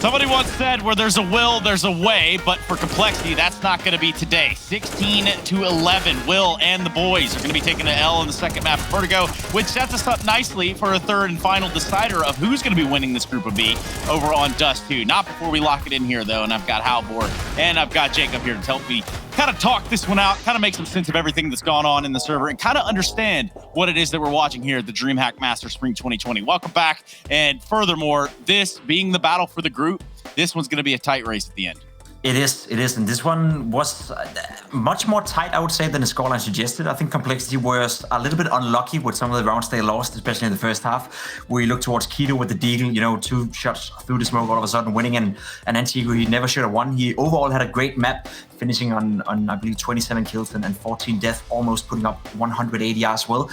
Somebody once said, where there's a will, there's a way, but for Complexity, that's not going to be today. 16-11. Will and the boys are going to be taking an L in the second map of Vertigo, which sets us up nicely for a third and final decider of who's going to be winning this group of B over on Dust 2. Not before we lock it in here, though, and I've got Halvor and I've got Jacob here to help me kind of talk this one out, kind of make some sense of everything that's gone on in the server, and kind of understand what it is that we're watching here at the DreamHack Master Spring 2020. Welcome back, and furthermore, this being the battle for the group, this one's going to be a tight race at the end. It is, and this one was much more tight, I would say, than the scoreline suggested. I think Complexity was a little bit unlucky with some of the rounds they lost, especially in the first half, where you look towards Keto with the Deagle, 2 shots through the smoke all of a sudden winning, and Antigo, he never should have won. He overall had a great map, finishing on I believe, 27 kills and 14 deaths, almost putting up 180 as well.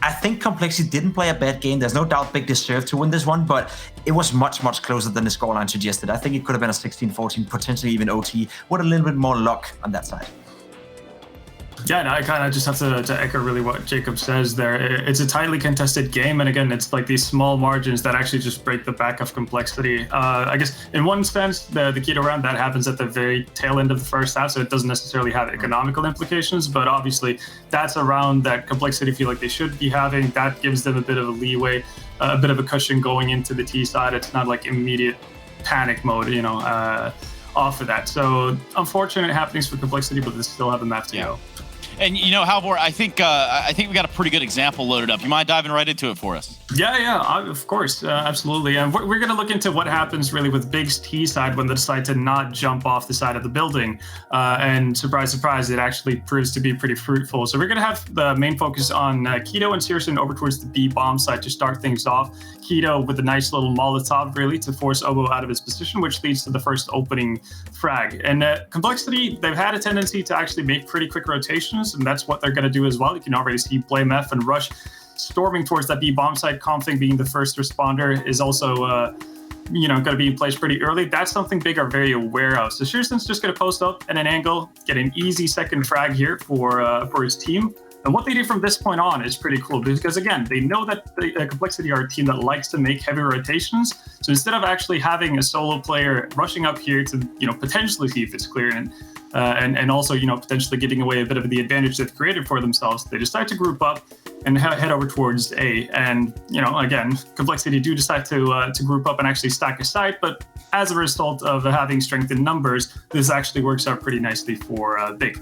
I think Complexity didn't play a bad game. There's no doubt Big deserved to win this one, but it was much, much closer than the scoreline suggested. I think it could have been a 16-14, potentially even OT, with a little bit more luck on that side. Yeah, no, I kind of just have to echo really what Jacob says there. It's a tightly contested game, and again, it's like these small margins that actually just break the back of Complexity. I guess in one sense, the Keto round, that happens at the very tail end of the first half, so it doesn't necessarily have economical implications, but obviously that's a round that Complexity feel like they should be having. That gives them a bit of a leeway, a bit of a cushion going into the T side. It's not like immediate panic mode, off of that. So unfortunate happenings for Complexity, but they still have a map to go. And Halvor, I think we got a pretty good example loaded up. You mind diving right into it for us? Yeah, of course, absolutely. And we're going to look into what happens really with Big's T side when they decide to not jump off the side of the building. And surprise, surprise, it actually proves to be pretty fruitful. So we're going to have the main focus on Keto and Searson over towards the B bomb side to start things off. Keto with a nice little Molotov really to force Obo out of his position, which leads to the first opening frag. And Complexity, they've had a tendency to actually make pretty quick rotations, and that's what they're going to do as well. You can already see Blame F and Rush storming towards that B bomb site. Config being the first responder is also going to be in place pretty early. That's something Big are very aware of. So Shearson's just going to post up at an angle, get an easy second frag here for his team. And what they do from this point on is pretty cool, because again, they know that the Complexity are a team that likes to make heavy rotations. So instead of actually having a solo player rushing up here to potentially see if it's clear and also potentially giving away a bit of the advantage they've created for themselves, they decide to group up and head over towards A. And again, Complexity do decide to group up and actually stack a site, but as a result of having strength in numbers, this actually works out pretty nicely for Big.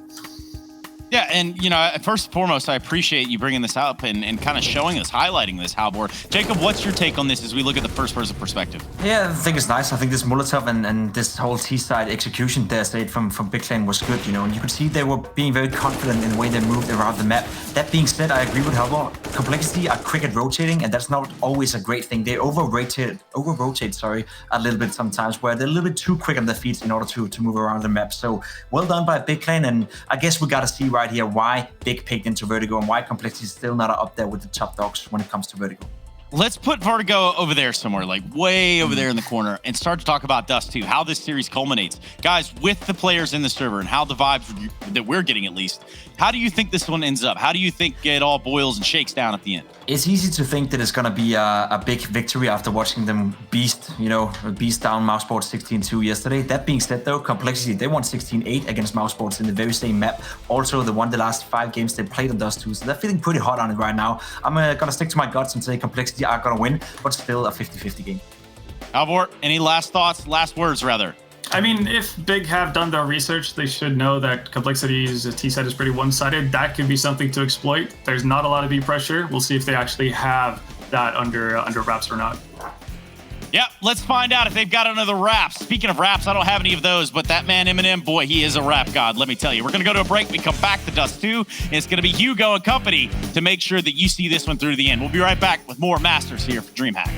Yeah, and first and foremost, I appreciate you bringing this up and kind of showing us, highlighting this, Halvor. Jacob, what's your take on this as we look at the first-person perspective? Yeah, I think it's nice. I think this Molotov and this whole T-side execution there state from Big Lane was good, and you could see they were being very confident in the way they moved around the map. That being said, I agree with Halvor. Complexity are quick at rotating, and that's not always a great thing. They over-rotate, a little bit sometimes, where they're a little bit too quick on their feet in order to move around the map. So well done by Big Lane, and I guess we got to see right here why Big picked into Vertigo and why Complexity is still not up there with the top dogs when it comes to Vertigo. Let's put Vertigo over there somewhere, like way over there in the corner, and start to talk about Dust 2, how this series culminates. Guys, with the players in the server and how the vibes that we're getting, at least, how do you think this one ends up? How do you think it all boils and shakes down at the end? It's easy to think that it's going to be a big victory after watching them beast down Mousesports 16-2 yesterday. That being said, though, Complexity, they won 16-8 against Mousesports in the very same map. Also, they won the last 5 games they played on Dust 2, so they're feeling pretty hot on it right now. I'm going to stick to my guts and say Complexity are going to win, but still a 50-50 game. Halvor, any last thoughts, last words, rather? I mean, if Big have done their research, they should know that Complexity's T-side is pretty one-sided. That could be something to exploit. There's not a lot of B pressure. We'll see if they actually have that under wraps or not. Yeah, let's find out if they've got another rap. Speaking of raps, I don't have any of those, but that man Eminem, boy, he is a rap god, let me tell you. We're going to go to a break. We come back to Dust 2, and it's going to be Hugo and company to make sure that you see this one through to the end. We'll be right back with more Masters here for DreamHack.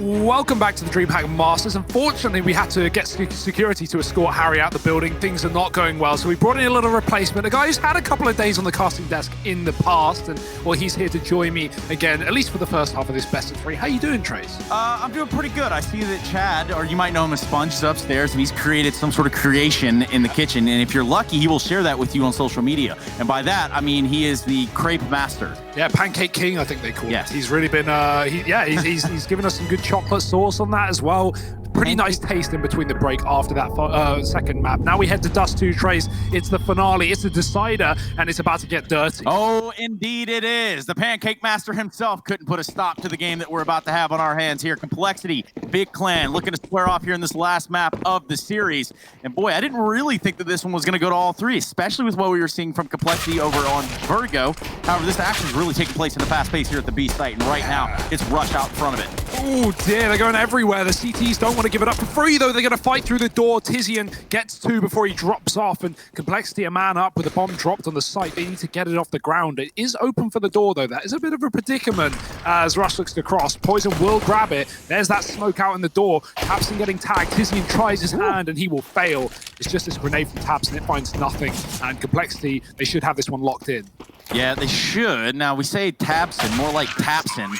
Welcome back to the DreamHack Masters. Unfortunately, we had to get security to escort Harry out the building. Things are not going well, so we brought in a little replacement. A guy who's had a couple of days on the casting desk in the past, and well, he's here to join me again, at least for the first half of this best of 3. How you doing, Trace? I'm doing pretty good. I see that Chad, or you might know him as Sponge, is upstairs, and he's created some sort of creation in the kitchen. And if you're lucky, he will share that with you on social media. And by that, I mean he is the crepe master. Yeah, Pancake King, I think they call Yes. it. He's really been, he's given us some good chocolate sauce on that as well. Pretty nice taste in between the break after that second map. Now we head to Dust 2, Trace. It's the finale, it's the decider, and it's about to get dirty. Oh, indeed it is. The Pancake Master himself couldn't put a stop to the game that we're about to have on our hands here. Complexity, Big Clan, looking to square off here in this last map of the series. And boy, I didn't really think that this one was going to go to all 3, especially with what we were seeing from Complexity over on Vertigo. However, this action is really taking place in the fast pace here at the B site, and right now, it's Rush out in front of it. Oh dear, they're going everywhere. The CTs don't want to give it up for free, though. They're going to fight through the door. Tizian gets 2 before he drops off, and Complexity a man up with a bomb dropped on the site. They need to get it off the ground. It is open for the door, though. That is a bit of a predicament as Rush looks to cross. Poison will grab it. There's that smoke out in the door. Tapson getting tagged. Tizian tries his hand, and he will fail. It's just this grenade from Tapson. It finds nothing. And Complexity, they should have this one locked in. Yeah, they should. Now, we say Tapson, more like Tapson,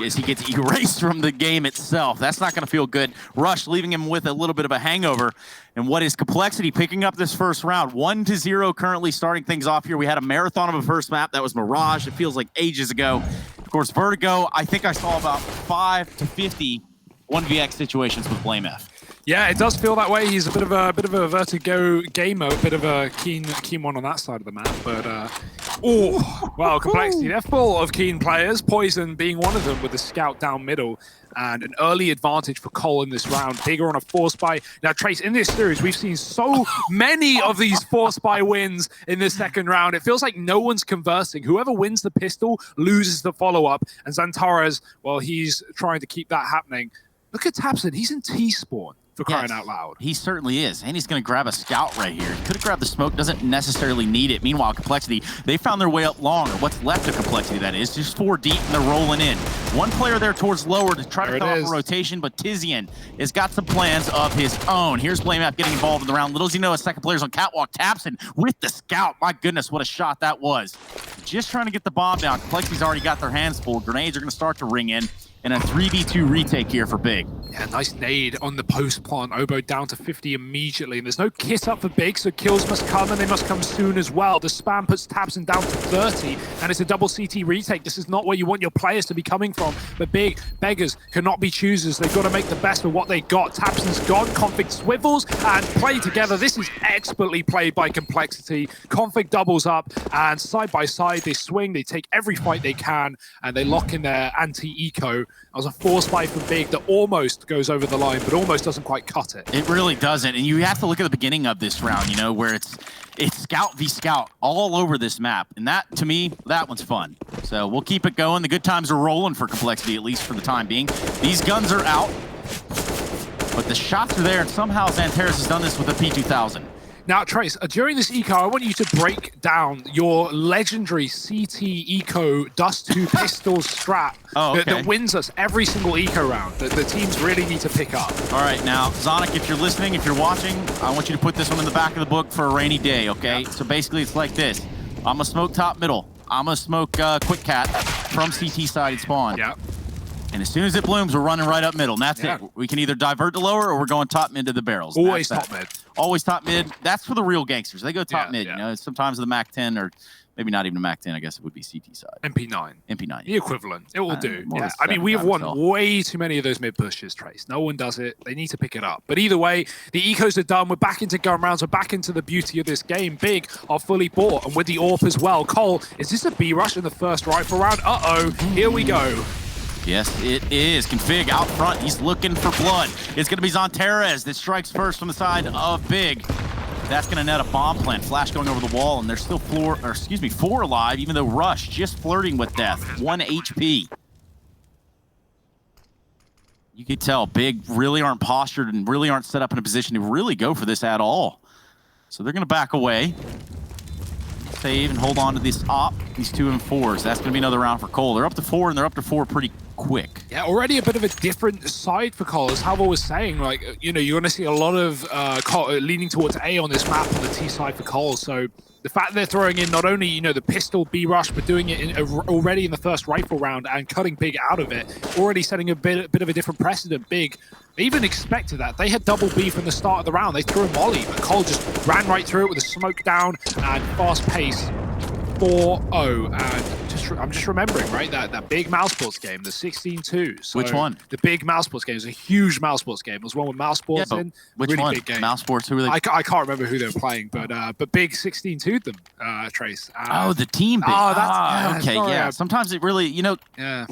as he gets erased from the game itself. That's not going to feel good. Rush leaving him with a little bit of a hangover. And what is Complexity picking up this first round? 1-0 currently starting things off here. We had a marathon of a first map. That was Mirage. It feels like ages ago. Of course, Vertigo, I think I saw about 5 to 50 1vx situations with Blame F. Yeah, it does feel that way. He's a bit of a Vertigo gamer, a bit of a keen one on that side of the map. But Complexity, they're full of keen players. Poison being one of them with the scout down middle, and an early advantage for Cole in this round. Bigger on a 4-spy. Now, Trace, in this series, we've seen so many of these 4-spy wins in the second round. It feels like no one's conversing. Whoever wins the pistol loses the follow-up, and Xantares, well, he's trying to keep that happening. Look at Tapson. He's in T-spawn. For crying out loud. He certainly is. And he's going to grab a scout right here. Could have grabbed the smoke, doesn't necessarily need it. Meanwhile, Complexity, they found their way up long, or what's left of Complexity, that is. Just 4 deep, and they're rolling in. One player there towards lower to try to cut off a rotation, but Tizian has got some plans of his own. Here's Blamef getting involved in the round. Little does he know, a second player's on Catwalk. Tapson with the scout. My goodness, what a shot that was. Just trying to get the bomb down. Complexity's already got their hands full. Grenades are going to start to ring in. And a 3v2 retake here for Big. Yeah, nice nade on the post plant. Oboe down to 50 immediately. And there's no kit up for Big, so kills must come, and they must come soon as well. The spam puts Tapson down to 30, and it's a double CT retake. This is not where you want your players to be coming from. But Big, beggars cannot be choosers. They've got to make the best of what they got. Tapson's gone. Config swivels and play together. This is expertly played by Complexity. Config doubles up, and side by side, they swing. They take every fight they can, and they lock in their anti-eco. That was a 4-spy from Big that almost goes over the line, but almost doesn't quite cut it. It really doesn't. And you have to look at the beginning of this round, you know, where it's scout v scout all over this map. And that, to me, that one's fun. So we'll keep it going. The good times are rolling for Complexity, at least for the time being. These guns are out, but the shots are there, and somehow Xantares has done this with a P2000. Now, Trace, during this eco, I want you to break down your legendary CT eco Dust 2 pistol strap that wins us every single eco round that the teams really need to pick up. All right, now, Zonic, if you're listening, if you're watching, I want you to put this one in the back of the book for a rainy day, okay? So basically, it's like this. I'm going to smoke top middle. I'm going to smoke Quick Cat from CT side and spawn. Yeah. And as soon as it blooms, we're running right up middle, and that's it. We can either divert to lower, or we're going top mid to the barrels. Always top mid. Always top mid. That's for the real gangsters. They go top mid, you know. Sometimes the MAC 10, or maybe not even a MAC 10, I guess it would be CT side. MP9. MP9. The equivalent. It will do. Yeah. I mean, we have won way too many of those mid pushes, Trace. No one does it. They need to pick it up. But either way, the ecos are done. We're back into gun rounds. We're back into the beauty of this game. Big are fully bought, and with the AWP as well. Cole, is this a B rush in the first rifle round? Uh-oh. Here we go. Yes, it is. Config out front. He's looking for blood. It's going to be Xantares that strikes first from the side of Big. That's going to net a bomb plant. Flash going over the wall, and there's still 4 alive, even though Rush just flirting with death. 1 HP. You could tell Big really aren't postured and really aren't set up in a position to really go for this at all. So they're going to back away. Save and hold on to this op. These 2 and 4s. That's going to be another round for Cole. They're up to 4, and they're up to 4 pretty quick. Yeah, already a bit of a different side for Cole. As Halvor was saying, like, you know, you're going to see a lot of leaning towards A on this map on the T side for Cole. So the fact they're throwing in not only, you know, the pistol B rush, but doing it already in the first rifle round and cutting Big out of it, already setting a bit of a different precedent. Big, they even expected that. They had double B from the start of the round. They threw a molly, but Cole just ran right through it with a smoke down and fast pace. 4-0, and I'm just remembering, right, that big Mousesports game, the 16-2. So which one? The big Mousesports game. It was a huge Mousesports game. It was one with Mousesports in. Which really one? Big game. Mousesports, who were they? I can't remember who they were playing, but big 16-2'd them, Trace. Oh, the team big. Oh, that's okay, sorry, yeah. Sometimes it really, you know,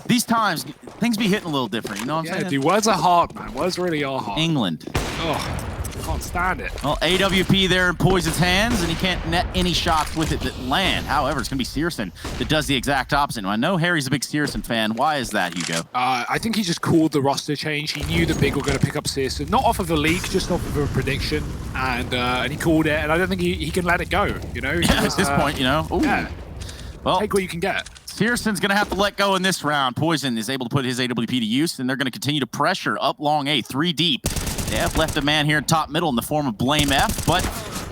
these times, things be hitting a little different, you know what I'm saying? Dude, words are hard, man. Words really are hard. England. Oh, can't stand it. Well, AWP there in Poison's hands, and he can't net any shots with it that land. However, it's going to be Searson that does the exact opposite. And I know Harry's a big Searson fan. Why is that, Hugo? I think he just called the roster change. He knew that Big were going to pick up Searson, not off of a leak, just off of a prediction, and he called it. And I don't think he can let it go. You know, at this point, you know. Ooh. Yeah. Well, take what you can get. Searson's going to have to let go in this round. Poison is able to put his AWP to use, and they're going to continue to pressure up long A, 3 deep. They have left a man here in top middle in the form of Blame F, but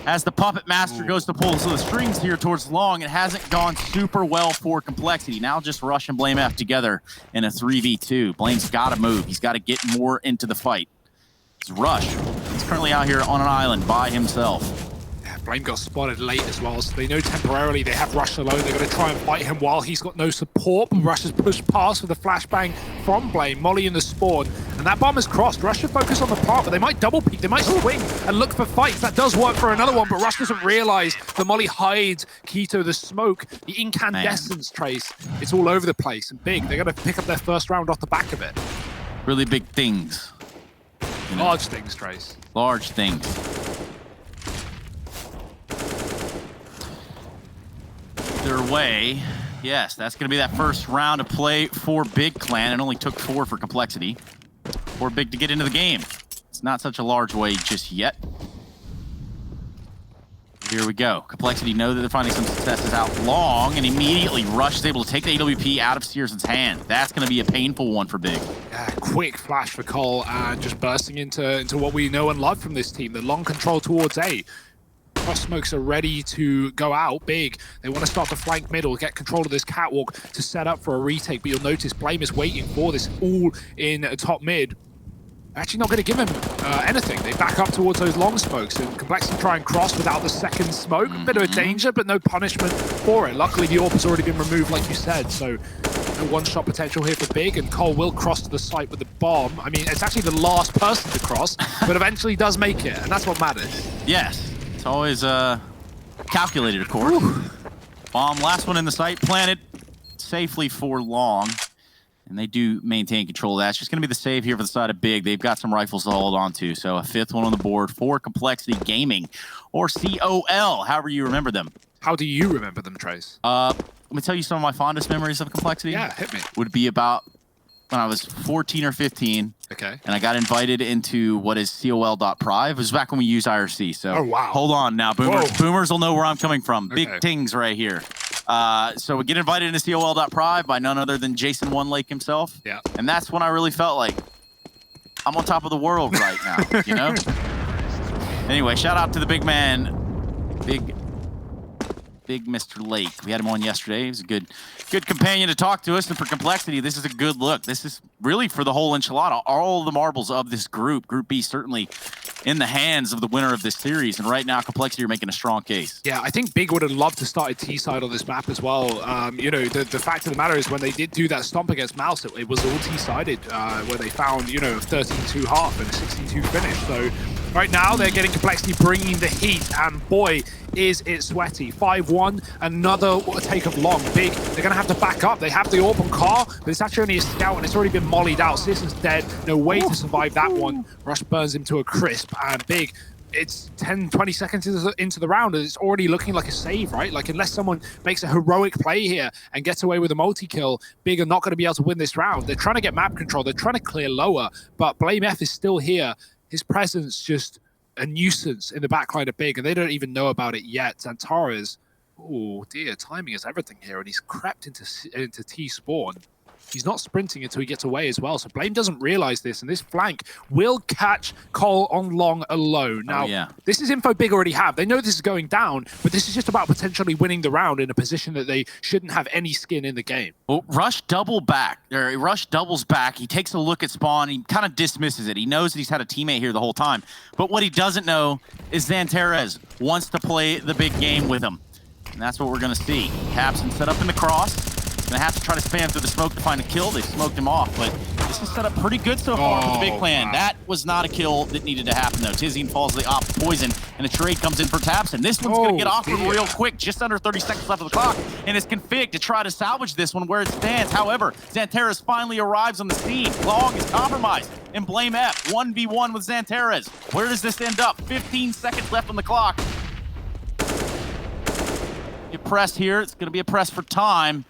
as the Puppet Master goes to pull the strings here towards long, it hasn't gone super well for Complexity. Now just Rush and Blame F together in a 3v2. Blame's got to move. He's got to get more into the fight. It's Rush. He's currently out here on an island by himself. Blame got spotted late as well, so they know temporarily they have Rush alone. They're going to try and fight him while he's got no support. But Rush has pushed past with a flashbang from Blame, Molly in the spawn, and that bomb has crossed. Rush should focus on the plant, but they might double peek, they might swing and look for fights. That does work for another one, but Rush doesn't realize the Molly hides Keto, the smoke, the incandescence trace. It's all over the place, and Big, they're going to pick up their first round off the back of it. Really big things. You know, large things, Trace. Large things. Their way. Yes, that's going to be that first round of play for Big Clan. It only took 4 for Complexity. For Big to get into the game. It's not such a large way just yet. Here we go. Complexity know that they're finding some successes out long, and immediately Rush is able to take the AWP out of Searson's hand. That's going to be a painful one for Big. Quick flash for Cole, and just bursting into what we know and love from this team. The long control towards A. Cross smokes are ready to go out. Big, they want to start to flank middle, get control of this catwalk to set up for a retake, but you'll notice Blame is waiting for this all in top mid. Actually not going to give him anything. They back up towards those long smokes, and Complexity try and cross without the second smoke. A bit of a danger, but no punishment for it. Luckily, the AWP has already been removed, like you said, so no one-shot potential here for Big, and Cole will cross to the site with the bomb. I mean, it's actually the last person to cross, but eventually does make it, and that's what matters. Yes. Always calculated, of course. Bomb, last one in the site, planted safely for long. And they do maintain control of that. It's just going to be the save here for the side of Big. They've got some rifles to hold on to. So a 5th one on the board for Complexity Gaming, or COL, however you remember them. How do you remember them, Trace? Let me tell you some of my fondest memories of Complexity. Yeah, hit me. Would be about when I was 14 or 15. Okay. And I got invited into what is col.prive. It was back when we used IRC. So oh, wow. Hold on now, boomers. Whoa. Boomers will know where I'm coming from. Okay. Big tings right here. So we get invited into col.prive by none other than Jason One Lake himself. Yeah. And that's when I really felt like I'm on top of the world right now, you know? Anyway, shout out to the big man, Big Mr. Lake. We had him on yesterday. He was a good companion to talk to us. And for Complexity, this is a good look. This is really for the whole enchilada. All the marbles of this group. Group B certainly in the hands of the winner of this series. And right now, Complexity are making a strong case. Yeah, I think Big would have loved to start a T-side on this map as well. You know, the fact of the matter is when they did do that stomp against Mouse, it was all T-sided, where they found, you know, a 13-2 half and a 16-2 finish. So right now, they're getting Complexity bringing the heat, and boy, is it sweaty. 5-1, another take of long. Big, they're going to have to back up. They have the AWP on car, but it's actually only a scout, and it's already been mollied out. Citizen's dead. No way to survive that one. Rush burns him to a crisp, and Big, it's 10, 20 seconds into the round, and it's already looking like a save, right? Like, unless someone makes a heroic play here and gets away with a multi-kill, Big are not going to be able to win this round. They're trying to get map control. They're trying to clear lower, but Blame F is still here. His presence just a nuisance in the backline of Big, and they don't even know about it yet. Zantares, Oh dear, timing is everything here, and he's crept into T-spawn. He's not sprinting until he gets away as well, so Blame doesn't realize this, and this flank will catch Cole on long alone. Now, This is info Big already have. They know this is going down, but this is just about potentially winning the round in a position that they shouldn't have any skin in the game. Well, Rush doubles back. He takes a look at Spawn. He kind of dismisses it. He knows that he's had a teammate here the whole time. But what he doesn't know is Zantares wants to play the big game with him. And that's what we're going to see. Capson set up in the cross. Gonna have to try to spam through the smoke to find a kill. They smoked him off, but this is set up pretty good so far for the big plan. Wow. That was not a kill that needed to happen, though. Tizian falls to the op Poison, and a trade comes in for Tapson. This one's gonna get awkward real quick, just under 30 seconds left of the clock, and it's config to try to salvage this one where it stands. However, Zantares finally arrives on the scene. Long is compromised, and Blame F 1v1 with Zantares. Where does this end up? 15 seconds left on the clock. Get pressed here. It's gonna be a press for time.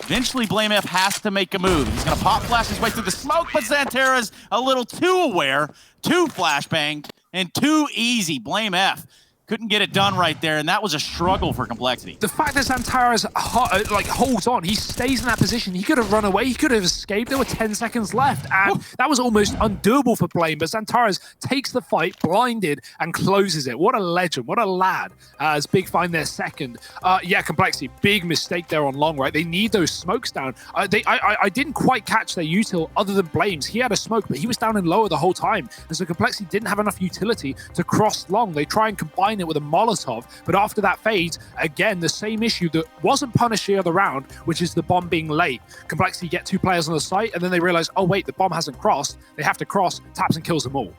Eventually, Blame F has to make a move. He's going to pop flash his way through the smoke, but Zantares a little too aware, too flashbanged, and too easy. Blame F couldn't get it done right there, and that was a struggle for Complexity. The fact that Zantares holds on, he stays in that position. He could have run away, he could have escaped. There were 10 seconds left, and that was almost undoable for Blame, but Zantares takes the fight, blinded, and closes it. What a legend, what a lad, as Big find their second. Yeah, Complexity, big mistake there on long, right? They need those smokes down. I didn't quite catch their util other than Blame's. He had a smoke, but he was down in lower the whole time, and so Complexity didn't have enough utility to cross long. They try and combine it with a Molotov, but after that fades, again, the same issue that wasn't punished the other round, which is the bomb being late. Complexity get 2 players on the site, and then they realize, oh wait, the bomb hasn't crossed. They have to cross, taps and kills them all.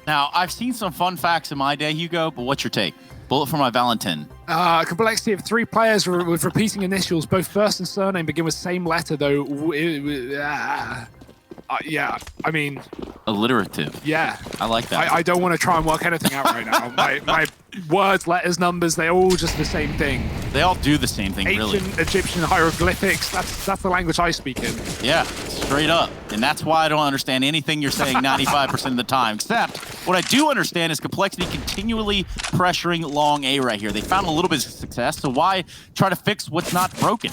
Now, I've seen some fun facts in my day, Hugo, but what's your take? Bullet for my Valentine. Complexity of 3 players with repeating initials, both first and surname begin with same letter, though. Yeah, I mean... Alliterative. Yeah. I like that. I don't want to try and work anything out right now. My words, letters, numbers, they're all just the same thing. They all do the same thing, really. Ancient Egyptian hieroglyphics, that's the language I speak in. Yeah, straight up. And that's why I don't understand anything you're saying 95% of the time. Except, what I do understand is Complexity continually pressuring long A right here. They found a little bit of success, so why try to fix what's not broken?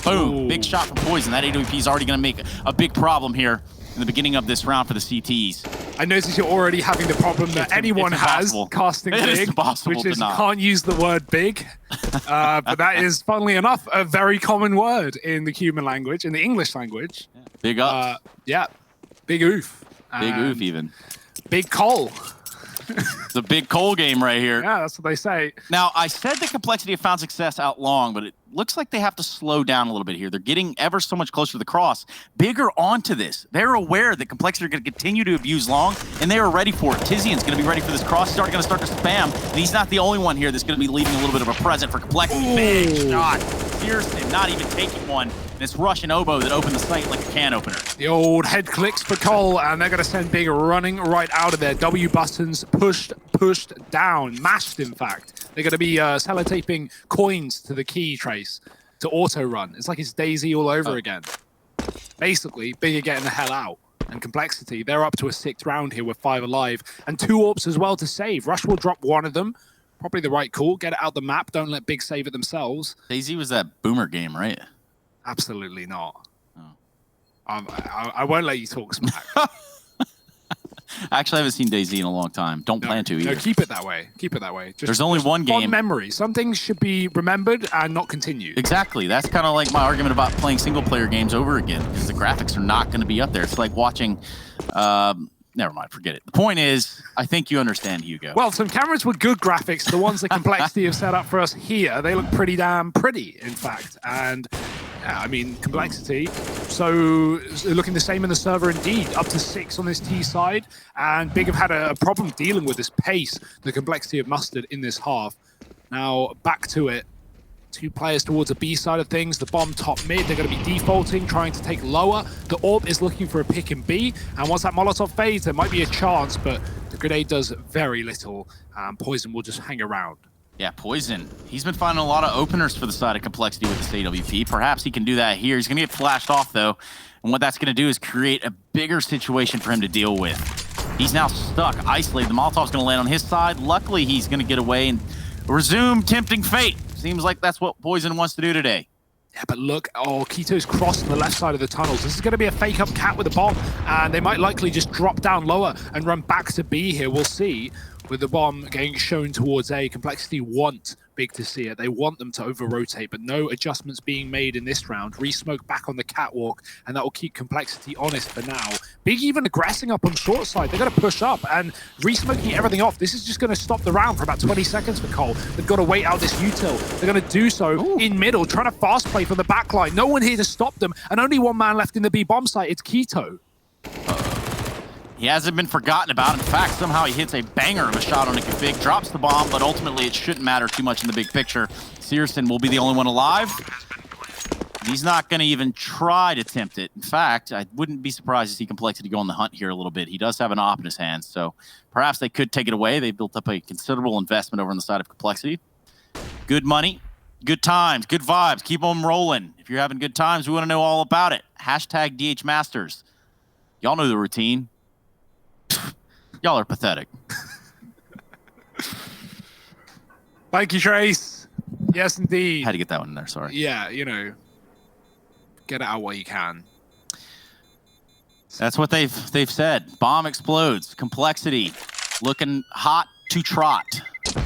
Boom, big shot from Poison. That AWP is already going to make a big problem here in the beginning of this round for the CTs. I notice you're already having the problem that anyone has casting big, which is can't use the word big. But that is, funnily enough, a very common word in the human language, in the English language. Yeah. Big ups. Yeah, big oof. Big oof even. Big Cole. It's a big Cole game right here. Yeah, that's what they say. Now, I said that Complexity have found success out long, but it looks like they have to slow down a little bit here. They're getting ever so much closer to the cross. Bigger onto this. They're aware that Complexity are going to continue to abuse long, and they are ready for it. Tizian's going to be ready for this cross. He's already going to start to spam, and he's not the only one here that's going to be leaving a little bit of a present for Complexity. Ooh. Big shot. Seriously, not even taking one. And it's Rush and Oboe that open the site like a can opener. The old head clicks for Cole, and they're going to send Big running right out of there. W buttons pushed down, mashed in fact. They're going to be sellotaping coins to the key trace to auto run. It's like it's Daisy all over again. Basically, Big are getting the hell out. And Complexity, they're up to a 6th round here with 5 alive. And 2 AWPs as well to save. Rush will drop one of them. Probably the right call. Get it out the map. Don't let Big save it themselves. Daisy was that boomer game, right? Absolutely not. Oh. I won't let you talk smack. Actually, I haven't seen DayZ in a long time. Don't plan to either. No, keep it that way. Keep it that way. There's only one game. Fond memory. Some things should be remembered and not continued. Exactly. That's kind of like my argument about playing single-player games over again, because the graphics are not going to be up there. It's like watching... never mind, forget it. The point is, I think you understand, Hugo. Well, some cameras with good graphics, the ones that Complexity have set up for us here, they look pretty damn pretty, in fact. And, yeah, I mean, Complexity, so looking the same in the server indeed, up to 6 on this T side. And Big have had a problem dealing with this pace the Complexity have mustered in this half. Now, back to it. 2 players towards the B side of things. The bomb top mid, they're going to be defaulting, trying to take lower. The AWP is looking for a pick in B. And once that Molotov fades, there might be a chance, but the grenade does very little. Poison will just hang around. Yeah, Poison. He's been finding a lot of openers for the side of Complexity with this AWP. Perhaps he can do that here. He's going to get flashed off, though. And what that's going to do is create a bigger situation for him to deal with. He's now stuck, isolated. The Molotov's going to land on his side. Luckily, he's going to get away and resume tempting fate. Seems like that's what Poison wants to do today. Yeah, but look, Keto's crossing the left side of the tunnels. This is going to be a fake up cat with a bomb, and they might likely just drop down lower and run back to B here. We'll see. With the bomb getting shown towards A, Complexity want Big to see it. They want them to over-rotate, but no adjustments being made in this round. Re-smoke back on the catwalk, and that will keep Complexity honest for now. Big even aggressing up on short side. They're going to push up and re-smoking everything off. This is just going to stop the round for about 20 seconds for Cole. They've got to wait out this util. They're going to do so in middle, trying to fast play from the back line. No one here to stop them, and only one man left in the B bomb site. It's Keto. He hasn't been forgotten about. In fact, somehow he hits a banger of a shot on a config, drops the bomb, but ultimately it shouldn't matter too much in the big picture. Searson will be the only one alive. He's not going to even try to tempt it. In fact, I wouldn't be surprised to see Complexity go on the hunt here a little bit. He does have an op in his hands, so perhaps they could take it away. They built up a considerable investment over on the side of Complexity. Good money, good times, good vibes. Keep them rolling. If you're having good times, we want to know all about it. Hashtag DHMasters. Y'all know the routine. Y'all are pathetic. Thank you, Trace. Yes, indeed. Had to get that one in there, sorry. Yeah, you know, get it out while you can. That's what they've said. Bomb explodes. Complexity looking hot to trot.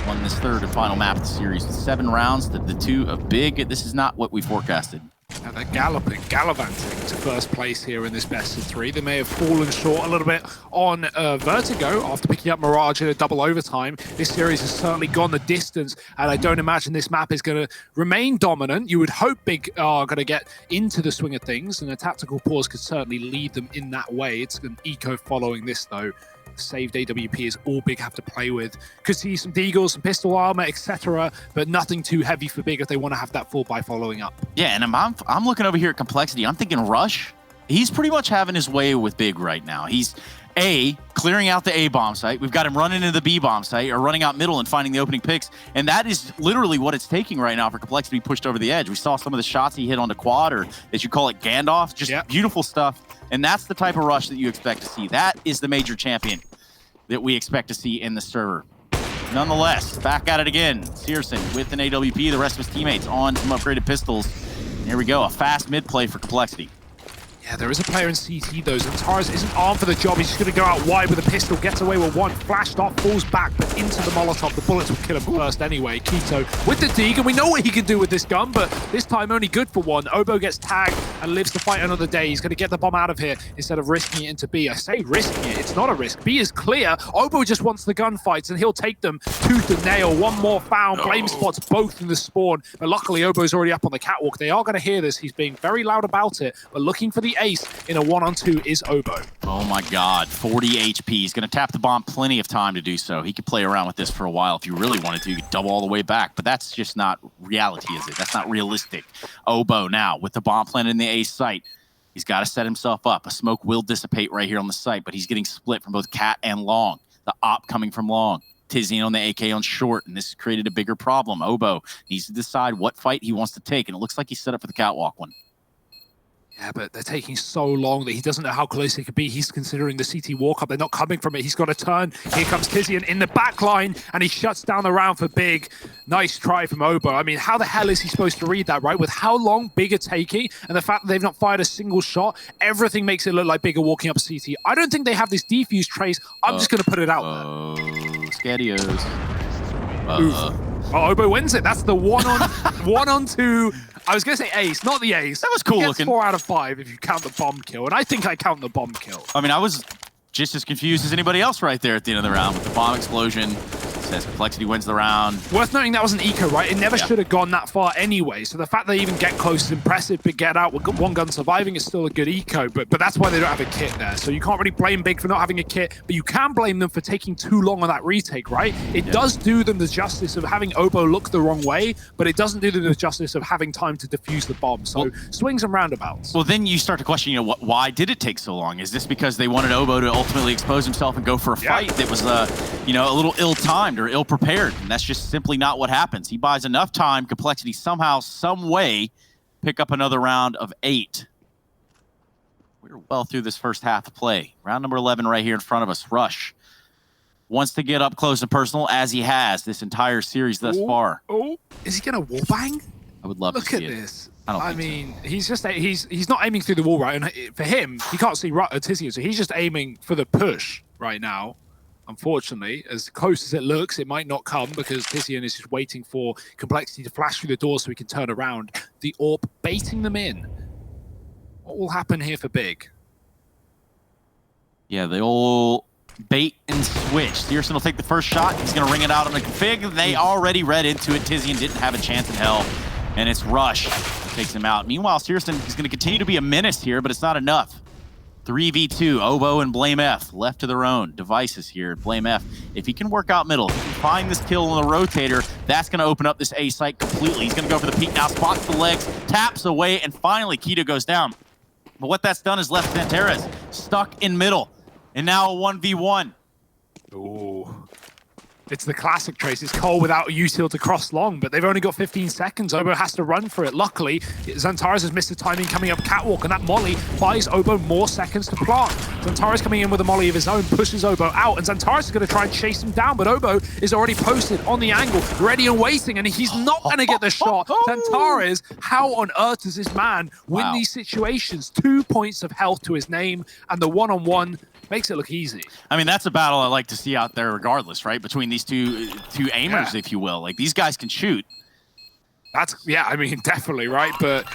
Won this third and final map of the series with 7 rounds. The two of Big. This is not what we forecasted. And they're gallivanting to first place here in this best of 3. They may have fallen short a little bit on Vertigo after picking up Mirage in a double overtime. This series has certainly gone the distance, and I don't imagine this map is going to remain dominant. You would hope Big are going to get into the swing of things, and a tactical pause could certainly lead them in that way. It's an eco following this, though. Saved AWP is all Big have to play with. Could see some deagles, some pistol armor, etc., but nothing too heavy for Big if they want to have that full buy following up. Yeah, and I'm looking over here at Complexity. I'm thinking Rush. He's pretty much having his way with Big right now. He's clearing out the A bomb site. We've got him running into the B bomb site or running out middle and finding the opening picks. And that is literally what it's taking right now for Complexity to be pushed over the edge. We saw some of the shots he hit on the quad, or as you call it, Gandalf. Just beautiful stuff. And that's the type of rush that you expect to see. That is the major champion that we expect to see in the server. Nonetheless, back at it again. Searson with an AWP, the rest of his teammates on some upgraded pistols. Here we go, a fast mid play for Complexity. Yeah, there is a player in CT though. Zantares isn't armed for the job. He's just going to go out wide with a pistol, gets away with one, flashed off, falls back, but into the Molotov. The bullets will kill him first anyway. Keto with the Deeg, and we know what he can do with this gun, but this time only good for one. Obo gets tagged and lives to fight another day. He's going to get the bomb out of here instead of risking it into B. I say risking it, it's not a risk. B is clear. Obo just wants the gunfights, and he'll take them tooth and nail. One more found. Blame spots both in the spawn, but luckily Obo's already up on the catwalk. They are going to hear this. He's being very loud about it, but looking for the ace in a 1-on-2 is Obo. Oh my God, 40 HP. He's going to tap the bomb plenty of time to do so. He could play around with this for a while if you really wanted to. You could double all the way back, but that's just not reality, is it? That's not realistic. Obo now with the bomb planted in the ace site. He's got to set himself up. A smoke will dissipate right here on the site, but he's getting split from both Cat and Long. The op coming from Long. Tizian on the AK on short, and this has created a bigger problem. Obo needs to decide what fight he wants to take, and it looks like he's set up for the catwalk one. Yeah, but they're taking so long that he doesn't know how close he could be. He's considering the CT walk-up. They're not coming from it. He's got to turn. Here comes Tizian in the back line, and he shuts down the round for Big. Nice try from Obo. I mean, how the hell is he supposed to read that, right? With how long Big are taking, and the fact that they've not fired a single shot, everything makes it look like Big are walking up CT. I don't think they have this defuse trace. I'm just going to put it out there. Oh, Scadios. Oh, Obo wins it. That's the one-on-two. I was going to say ace, not the ace. That was cool looking. 4 out of 5 if you count the bomb kill, and I think I count the bomb kill. I mean, I was just as confused as anybody else right there at the end of the round with the bomb explosion. Says Complexity wins the round. Worth noting that was an eco, right? It never should have gone that far anyway. So the fact they even get close is impressive. Big get out with one gun surviving is still a good eco, but that's why they don't have a kit there. So you can't really blame Big for not having a kit, but you can blame them for taking too long on that retake, right? It does do them the justice of having Obo look the wrong way, but it doesn't do them the justice of having time to defuse the bomb. So swings and roundabouts. Well, then you start to question, you know, why did it take so long? Is this because they wanted Obo to ultimately expose himself and go for a fight that was, you know, a little ill-timed or ill-prepared? And that's just simply not what happens. He buys enough time, Complexity somehow, some way, pick up another round of 8. We're well through this first half of play. Round number 11 right here in front of us. Rush wants to get up close and personal, as he has this entire series thus far. Oh, is he going to wallbang? I would love Look to at see it. this. I mean, he's just he's not aiming through the wall, right? And for him, he can't see Tizian, so he's just aiming for the push right now. Unfortunately, as close as it looks, it might not come because Tizian is just waiting for Complexity to flash through the door so he can turn around. The AWP baiting them in. What will happen here for Big? Yeah, the old bait and switch. Searson will take the first shot. He's going to ring it out on the config. They already read into it. Tizian didn't have a chance in hell. And it's Rush that takes him out. Meanwhile, Searson is going to continue to be a menace here, but it's not enough. 3v2, Obo and Blame F left to their own devices here. Blame F, if he can work out middle, if he can find this kill on the rotator, that's going to open up this A site completely. He's going to go for the peek now, spots the legs, taps away, and finally Keto goes down. But what that's done is left Santares stuck in middle, and now a 1v1. Ooh. It's the classic Trace. It's Cole without a util to cross long, but they've only got 15 seconds. Obo has to run for it. Luckily, Xantares has missed the timing coming up catwalk, and that molly buys Obo more seconds to plant. Xantares coming in with a molly of his own, pushes Obo out, and Xantares is going to try and chase him down, but Obo is already posted on the angle, ready and waiting, and he's not going to get the shot. Xantares, how on earth does this man win these situations? 2 points of health to his name, and the one-on-one makes it look easy. I mean, that's a battle I like to see out there regardless, right? Between these two aimers, if you will. Like, these guys can shoot. Yeah, I mean, definitely, right? But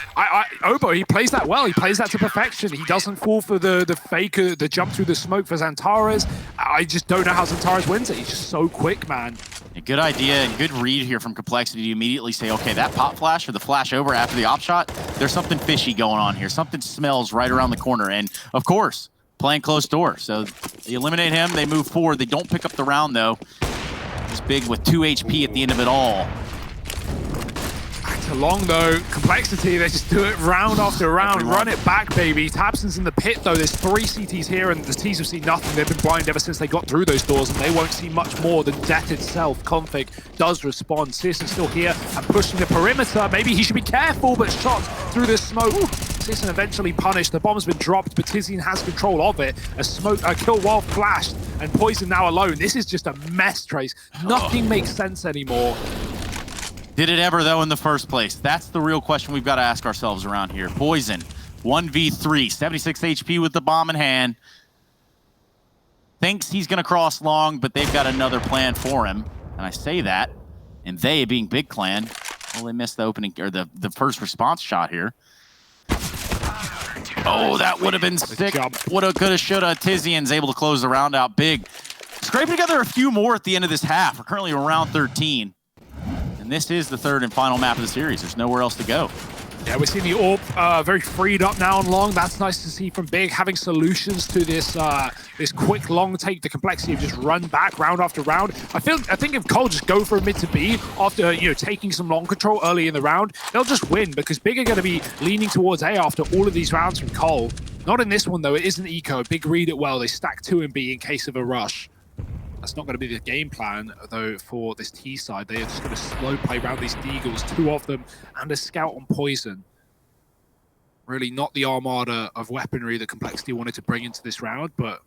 Obo, he plays that well. He plays that to perfection. He doesn't fall for the fake, the jump through the smoke for Xantares. I just don't know how Xantares wins it. He's just so quick, man. A good idea and good read here from Complexity to immediately say, okay, that pop flash or the flash over after the op shot, there's something fishy going on here. Something smells right around the corner. And, of course, playing close door. So they eliminate him, they move forward. They don't pick up the round, though. Just Big with 2 HP at the end of it all. Back to long, though. Complexity, they just do it round after round. Run it back, baby. Tabson's in the pit, though. There's 3 CTs here, and the T's have seen nothing. They've been blind ever since they got through those doors, and they won't see much more than death itself. Config does respond. Searson's still here and pushing the perimeter. Maybe he should be careful, but shot through the smoke. Searson eventually punished. The bomb's been dropped, but Tizian has control of it. A kill wall flashed, and Poison now alone. This is just a mess, Trace. Nothing makes sense anymore. Did it ever, though, in the first place? That's the real question we've got to ask ourselves around here. Poison, 1v3, 76 HP with the bomb in hand. Thinks he's going to cross long, but they've got another plan for him. And I say that, and they being Big Clan, well, they missed the opening, or the first response shot here. Oh, that would have been sick. Woulda, coulda, shoulda. Tizian's able to close the round out big. Scraping together a few more at the end of this half. We're currently around 13. And this is the third and final map of the series. There's nowhere else to go. Yeah, we're seeing the AWP very freed up now and long. That's nice to see from Big, having solutions to this this quick long take, the complexity of just run back round after round. I think if Cole just go for a mid to B after taking some long control early in the round, they'll just win because Big are going to be leaning towards A after all of these rounds from Cole. Not in this one though. It isn't eco. Big read it well. They stack 2 and B in case of a rush. That's not going to be the game plan, though, for this T side. They are just going to slow play around these Deagles, 2 of them, and a scout on Poison. Really not the armada of weaponry that Complexity wanted to bring into this round, but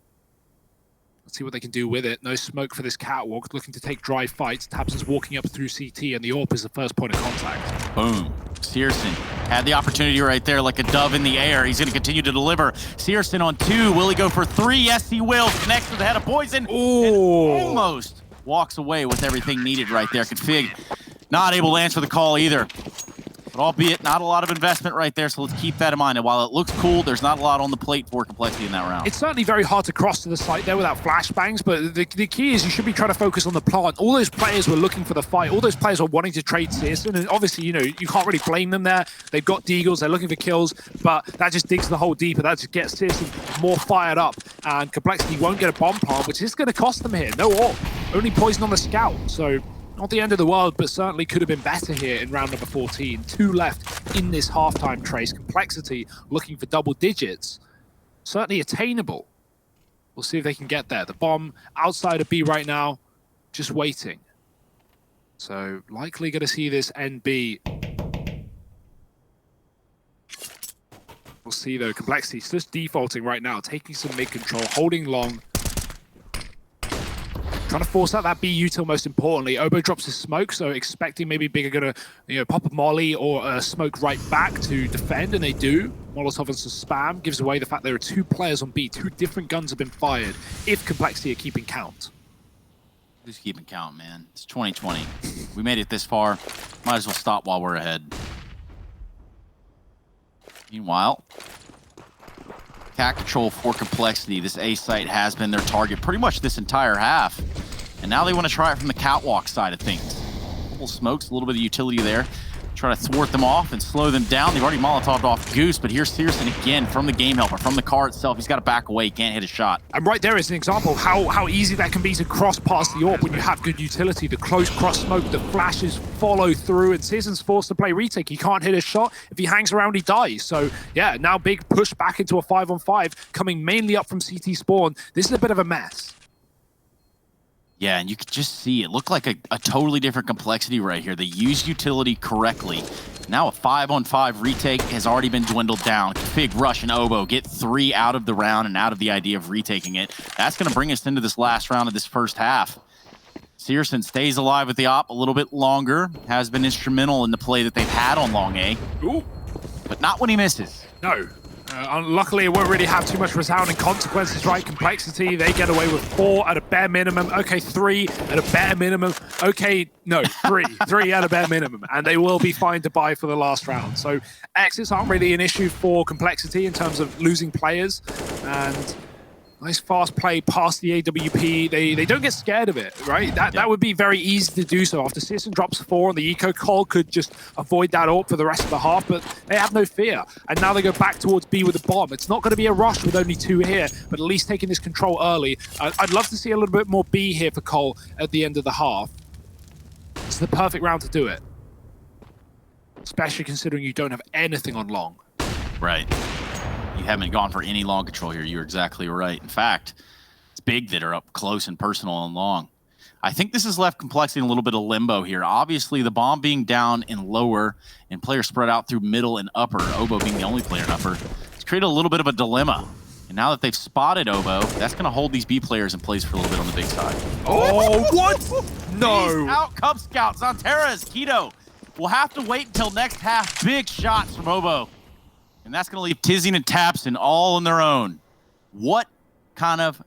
let's see what they can do with it. No smoke for this catwalk, looking to take dry fights. Tabson's walking up through CT, and the AWP is the first point of contact. Boom. Searson had the opportunity right there like a dove in the air. He's going to continue to deliver. Searson on 2. Will he go for 3? Yes, he will. Connects to the head of Poison. Ooh. And almost walks away with everything needed right there. Config not able to answer the call either. But albeit not a lot of investment right there, so let's keep that in mind. And while it looks cool, there's not a lot on the plate for Complexity in that round. It's certainly very hard to cross to the site there without flashbangs, but the key is you should be trying to focus on the plant. All those players were looking for the fight. All those players were wanting to trade Searson, and obviously, you can't really blame them there. They've got Deagles, they're looking for kills, but that just digs the hole deeper. That just gets Searson more fired up, and Complexity won't get a bomb plant, which is going to cost them here. No AWP, only Poison on the scout, so not the end of the world, but certainly could have been better here in round number 14. 2 left in this halftime Trace. Complexity looking for double digits. Certainly attainable. We'll see if they can get there. The bomb outside of B right now, just waiting. So likely going to see this NB. We'll see though. Complexity's just defaulting right now, taking some mid control, holding long. trying to force out that B util most importantly. Obo drops his smoke, so expecting maybe Big are going to pop a molly or a smoke right back to defend, and they do. Molotov and spam gives away the fact there are 2 players on B. 2 different guns have been fired if Complexity are keeping count. Who's keeping count, man? It's 2020. We made it this far. Might as well stop while we're ahead. Meanwhile, cat control for Complexity. This A site has been their target pretty much this entire half. And now they want to try it from the catwalk side of things. A couple smokes, a little bit of utility there. Try to thwart them off and slow them down. They've already Molotoved off Goose, but here's Searson again from the game helper, from the car itself. He's got to back away, can't hit a shot. And right there is an example of how easy that can be to cross past the AWP when you have good utility. The close cross smoke, the flashes follow through, and Searson's forced to play retake. He can't hit a shot. If he hangs around, he dies. So yeah, now Big push back into a 5-on-5, coming mainly up from CT spawn. This is a bit of a mess. Yeah, and you could just see it looked like a totally different Complexity right here. They used utility correctly. Now a 5-on-5 retake has already been dwindled down. Config, Rush, and Obo get 3 out of the round and out of the idea of retaking it. That's going to bring us into this last round of this first half. Searson stays alive with the op a little bit longer, has been instrumental in the play that they've had on long A. Ooh. But not when he misses. No. Luckily, it won't really have too much resounding consequences, right? Complexity, they get away with 4 at a bare minimum. Okay, 3 at a bare minimum. Okay, no, 3. 3 at a bare minimum. And they will be fine to buy for the last round. So exits aren't really an issue for Complexity in terms of losing players. And nice fast play past the AWP. They don't get scared of it, right? That would be very easy to do so. After Searson drops 4 on the eco, Cole could just avoid that AWP for the rest of the half, but they have no fear. And now they go back towards B with a bomb. It's not going to be a rush with only 2 here, but at least taking this control early. I'd love to see a little bit more B here for Cole at the end of the half. It's the perfect round to do it. Especially considering you don't have anything on long. Right. You haven't gone for any long control here. You're exactly right. In fact, it's Big that are up close and personal and long. I think this has left Complexity in a little bit of limbo here. Obviously, the bomb being down and lower and players spread out through middle and upper, Obo being the only player in upper, it's created a little bit of a dilemma. And now that they've spotted Obo, that's going to hold these B players in place for a little bit on the big side. Oh, what? No. He's out, Cub Scout. Zanteras, Keto. We'll have to wait until next half. Big shots from Obo. And that's going to leave Tizian and Tapson all on their own. What kind of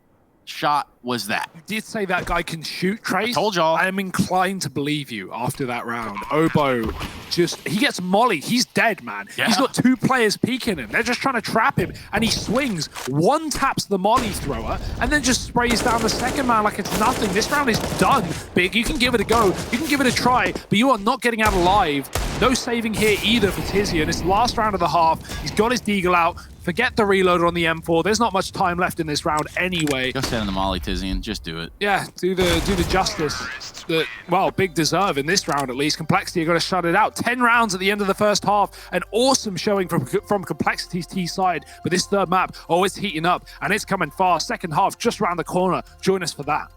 shot was that? You did say that guy can shoot, Trace. I told y'all. I am inclined to believe you after that round. Obo he gets molly. He's dead, man. Yeah. He's got 2 players peeking him. They're just trying to trap him. And he swings. 1 taps the molly thrower and then just sprays down the second man like it's nothing. This round is done, Big. You can give it a go. You can give it a try, but you are not getting out alive. No saving here either for Tizian. It's the last round of the half. He's got his deagle out. Forget the reloader on the M4. There's not much time left in this round anyway. Go stand in the molly, Tizian. Just do it. Yeah, do the justice that, well, Big deserve in this round at least. Complexity are going to shut it out. 10 rounds at the end of the first half. An awesome showing from Complexity's T side. But this third map, oh, it's heating up and it's coming fast. Second half just around the corner. Join us for that.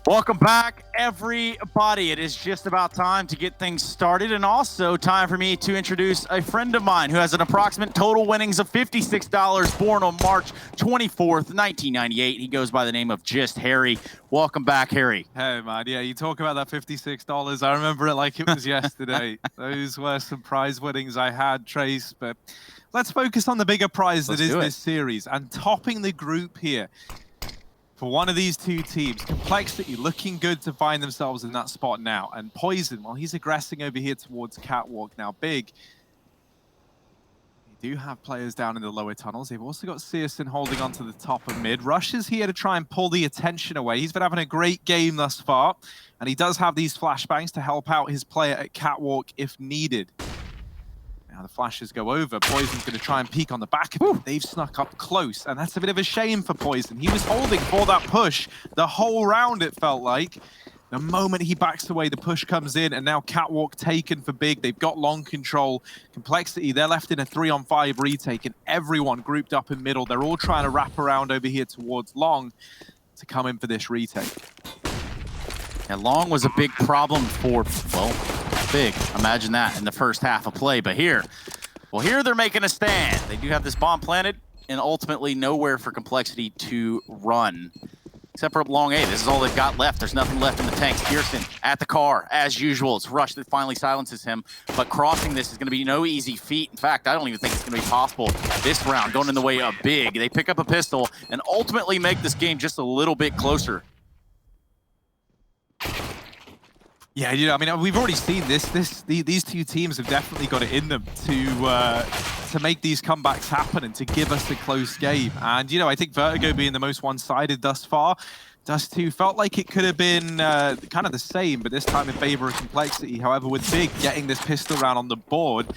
Welcome back, everybody. It is just about time to get things started, and also time for me to introduce a friend of mine who has an approximate total winnings of $56, born on March 24th, 1998. He goes by the name of Just Harry. Welcome back, Harry. Hey, man. Yeah, you talk about that $56. I remember it like it was yesterday. Those were some prize winnings I had, Trace, but let's focus on the bigger prize that is this series, and topping the group here. For one of these two teams, Complexity looking good to find themselves in that spot now. And Poison, well, he's aggressing over here towards Catwalk now. Big. They do have players down in the lower tunnels. They've also got Searson holding on to the top of mid. Rush is here to try and pull the attention away. He's been having a great game thus far. And he does have these flashbangs to help out his player at Catwalk if needed. Now the flashes go over. Poison's going to try and peek on the back of it. They've snuck up close, and that's a bit of a shame for Poison. He was holding for that push the whole round, it felt like. The moment he backs away, the push comes in, and now Catwalk taken for Big. They've got long control. Complexity, they're left in a 3-on-5 retake, and everyone grouped up in middle. They're all trying to wrap around over here towards Long to come in for this retake. And Long was a big problem for, well, Big. Imagine that in the first half of play. But here they're making a stand. They do have this bomb planted, and ultimately nowhere for Complexity to run. Except for Long A. This is all they've got left. There's nothing left in the tanks. Pearson at the car, as usual. It's Rush that finally silences him. But crossing this is going to be no easy feat. In fact, I don't even think it's going to be possible this round, going in the way of Big. They pick up a pistol and ultimately make this game just a little bit closer. Yeah, you know, I mean, we've already seen these two teams have definitely got it in them to make these comebacks happen and to give us a close game. And, you know, I think Vertigo being the most one-sided thus far, Dust 2 felt like it could have been kind of the same, but this time in favor of Complexity. However, with Big getting this pistol round on the board,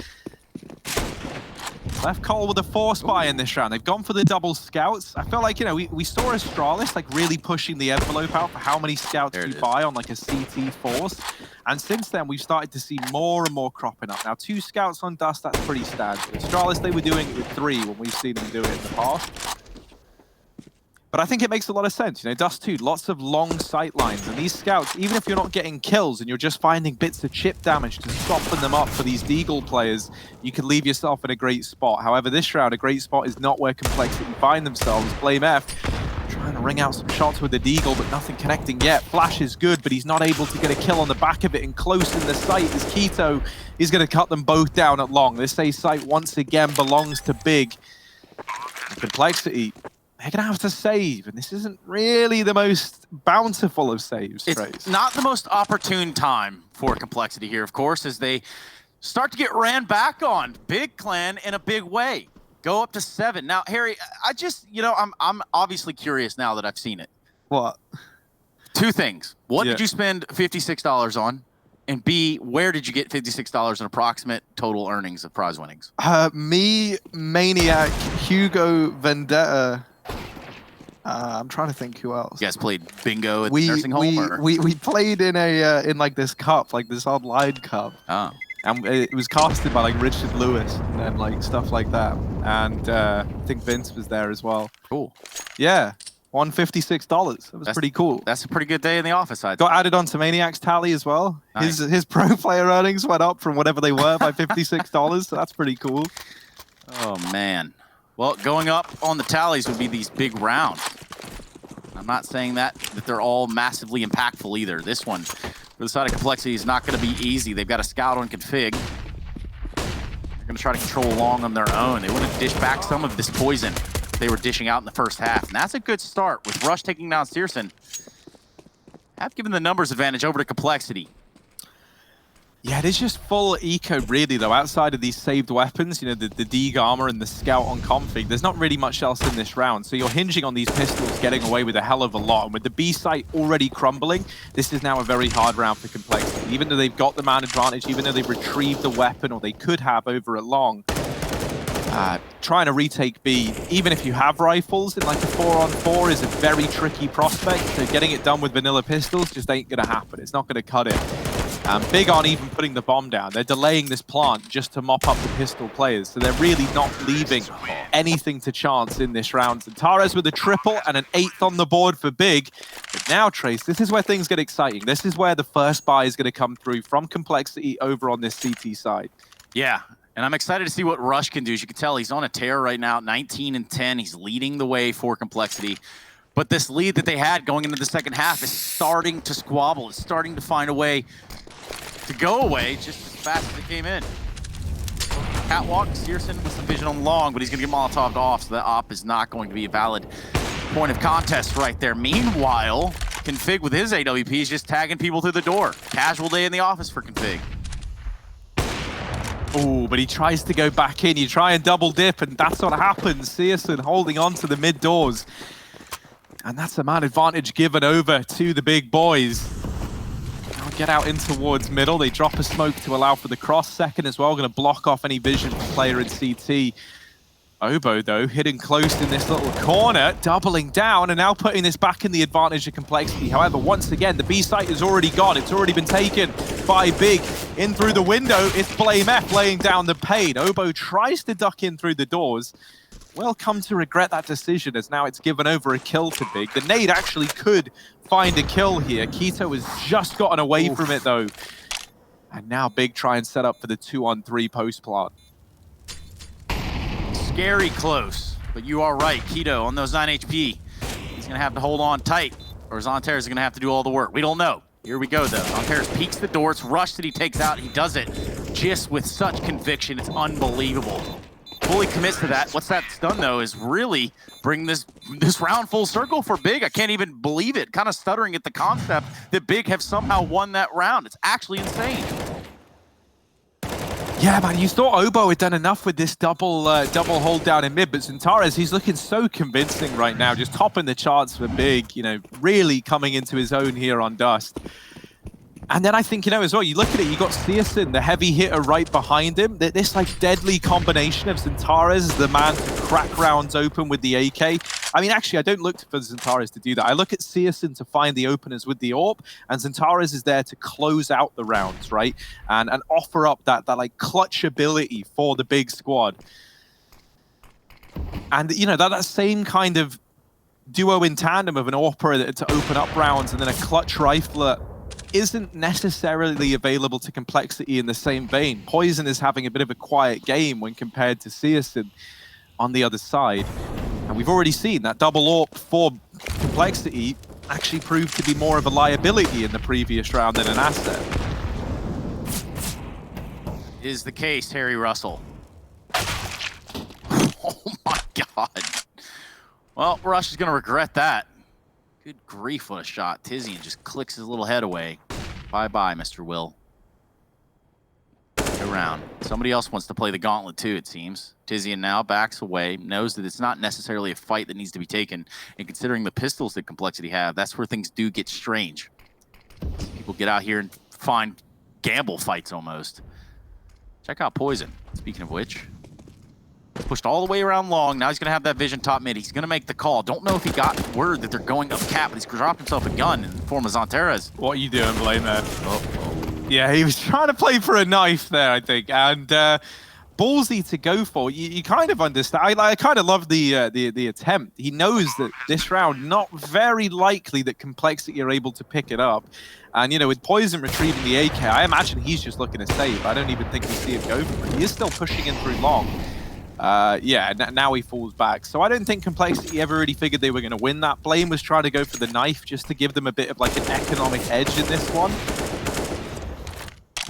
left Cole with a force buy in this round. They've gone for the double scouts. I feel like, you know, we saw Astralis like really pushing the envelope out for how many scouts you buy on like a CT force. And since then, we've started to see more and more cropping up. Now, 2 scouts on Dust, that's pretty standard. Astralis, they were doing it with 3 when we've seen them do it in the past. But I think it makes a lot of sense. You know, Dust 2, lots of long sight lines. And these scouts, even if you're not getting kills and you're just finding bits of chip damage to soften them up for these Deagle players, you could leave yourself in a great spot. However, this round, a great spot is not where Complexity find themselves. Blame F trying to ring out some shots with the Deagle, but nothing connecting yet. Flash is good, but he's not able to get a kill on the back of it. And close in the sight is Keto. He's going to cut them both down at Long. This A site once again belongs to Big. Complexity, they're going to have to save, and this isn't really the most bountiful of saves. It's not the most opportune time for Complexity here, of course, as they start to get ran back on. Big Clan in a big way. Go up to 7. Now, Harry, I just, you know, I'm obviously curious now that I've seen it. What? 2 things. What did you spend $56 on? And B, where did you get $56 in approximate total earnings of prize winnings? Me, Maniac, Hugo, Vendetta. I'm trying to think who else. You guys played bingo at the nursing home? We played in a in like this cup, like this online cup. Oh. And it was casted by like Richard Lewis and like stuff like that. And I think Vince was there as well. Cool. Yeah. Won $56. That was pretty cool. That's a pretty good day in the office. Got added onto Maniac's tally as well. Nice. His pro player earnings went up from whatever they were by $56. So that's pretty cool. Oh, man. Well, going up on the tallies would be these big rounds. I'm not saying that they're all massively impactful either. This one, for the side of Complexity, is not going to be easy. They've got a scout on config. They're going to try to control Long on their own. They want to dish back some of this poison they were dishing out in the first half. And that's a good start with Rush taking down Searson. Have given the numbers advantage over to Complexity. Yeah, it is just full eco, really, though. Outside of these saved weapons, you know, the Deag armor and the scout on config, there's not really much else in this round. So you're hinging on these pistols getting away with a hell of a lot. And with the B site already crumbling, this is now a very hard round for Complexity. Even though they've got the man advantage, even though they've retrieved the weapon, or they could have over at Long, trying to retake B, even if you have rifles in like a 4-on-4, is a very tricky prospect. So getting it done with vanilla pistols just ain't going to happen. It's not going to cut it. And Big aren't even putting the bomb down. They're delaying this plant just to mop up the pistol players. So they're really not leaving anything to chance in this round. Zantares with a triple and an 8th on the board for Big. But now, Trace, this is where things get exciting. This is where the first buy is going to come through from Complexity over on this CT side. Yeah, and I'm excited to see what Rush can do. As you can tell, he's on a tear right now, 19 and 10. He's leading the way for Complexity. But this lead that they had going into the second half is starting to squabble. It's starting to find a way to go away just as fast as it came in. Catwalk, Searson with some vision on long, but he's going to get Molotov'd off, so that op is not going to be a valid point of contest right there. Meanwhile, Config with his AWP is just tagging people through the door. Casual day in the office for Config. Oh, but he tries to go back in. You try and double dip, and that's what happens. Searson holding on to the mid doors. And that's the man advantage given over to the big boys. Now get out in towards middle. They drop a smoke to allow for the cross. Second as well, going to block off any vision from player in CT. Obo, though, hidden close in this little corner, doubling down, and now putting this back in the advantage of Complexity. However, once again, the B site is already gone. It's already been taken by Big. In through the window, it's Blame F laying down the pain. Obo tries to duck in through the doors. Will come to regret that decision, as now it's given over a kill to Big. The nade actually could find a kill here. Keto has just gotten away from it, though. And now Big try and set up for the 2-on-3 post plant. Scary close, but you are right. Keto on those 9 HP. He's going to have to hold on tight, or Zantares is going to have to do all the work. We don't know. Here we go, though. Zantares peeks the door. It's Rush that he takes out. He does it just with such conviction. It's unbelievable. Fully commits to that. What's that's done, though, is really bring this round full circle for Big. I can't even believe it. Kind of stuttering at the concept that Big have somehow won that round. It's actually insane. Yeah, man, you thought Obo had done enough with this double hold down in mid, but Zantares, he's looking so convincing right now, just topping the charts for Big, you know, really coming into his own here on Dust. And then I think, you know, as well, you look at it, you got Searson, the heavy hitter right behind him. This, like, deadly combination of Zantares, the man to crack rounds open with the AK. I mean, actually, I don't look for Zantares to do that. I look at Searson to find the openers with the AWP, and Zantares is there to close out the rounds, right? And offer up that like, clutch ability for the Big squad. And, you know, that same kind of duo in tandem of an AWPer to open up rounds and then a clutch rifler isn't necessarily available to Complexity in the same vein. Poison is having a bit of a quiet game when compared to Searson on the other side. And we've already seen that double AWP for Complexity actually proved to be more of a liability in the previous round than an asset. Is the case, Harry Russell. Oh my God. Well, Rush is going to regret that. Good grief, what a shot. Tizian just clicks his little head away. Bye-bye, Mr. Will. Around. Somebody else wants to play the gauntlet too, it seems. Tizian now backs away, knows that it's not necessarily a fight that needs to be taken, and considering the pistols that Complexity have, that's where things do get strange. People get out here and find gamble fights almost. Check out Poison, speaking of which. Pushed all the way around long. Now he's going to have that vision top mid. He's going to make the call. Don't know if he got word that they're going up cap, but he's dropped himself a gun in the form of Zantares. What are you doing, Blame there? Yeah, he was trying to play for a knife there, I think. And ballsy to go for. You kind of understand. I kind of love the attempt. He knows that this round, not very likely that Complexity are able to pick it up. And, you know, with Poison retrieving the AK, I imagine he's just looking to save. I don't even think we see him go for it. He is still pushing in through long. Yeah, now he falls back. So I don't think Complexity ever really figured they were going to win that. Blame was trying to go for the knife just to give them a bit of like an economic edge in this one.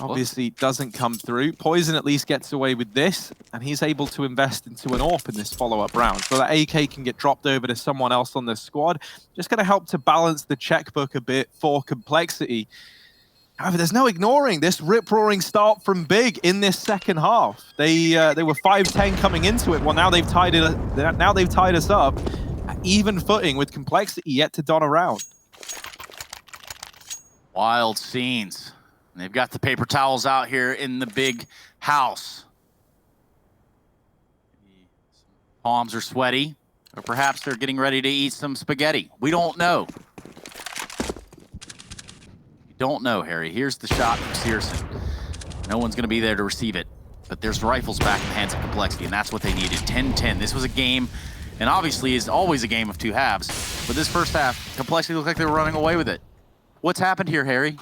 Obviously doesn't come through. Poison at least gets away with this, and he's able to invest into an AWP in this follow-up round. So that AK can get dropped over to someone else on the squad. Just going to help to balance the checkbook a bit for Complexity. However, there's no ignoring this rip-roaring start from Big in this second half. They were 5-10 coming into it. Well, now they've tied it. Now they've tied us up. Even footing with Complexity yet to don around. Wild scenes. And they've got the paper towels out here in the big house. Palms are sweaty, or perhaps they're getting ready to eat some spaghetti. We don't know. don't know, Harry, here's the shot from Searson. No one's going to be there to receive it. But there's rifles back in the hands of Complexity, and that's what they needed. 10-10. This was a game, and obviously is always a game of two halves. But this first half, Complexity looked like they were running away with it. What's happened here, Harry?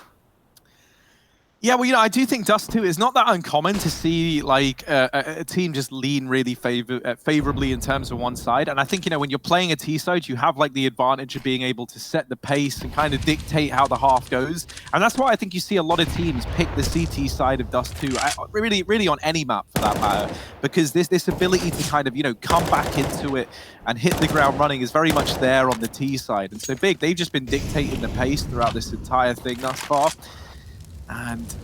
Yeah, well, I do think Dust 2 is not that uncommon to see like a team just lean really favorably in terms of one side. And I think, when you're playing a T side, you have like the advantage of being able to set the pace and kind of dictate how the half goes. And that's why I think you see a lot of teams pick the CT side of Dust 2, really on any map for that matter, because this ability to kind of, come back into it and hit the ground running is very much there on the T side. And so Big, they've just been dictating the pace throughout this entire thing thus far. And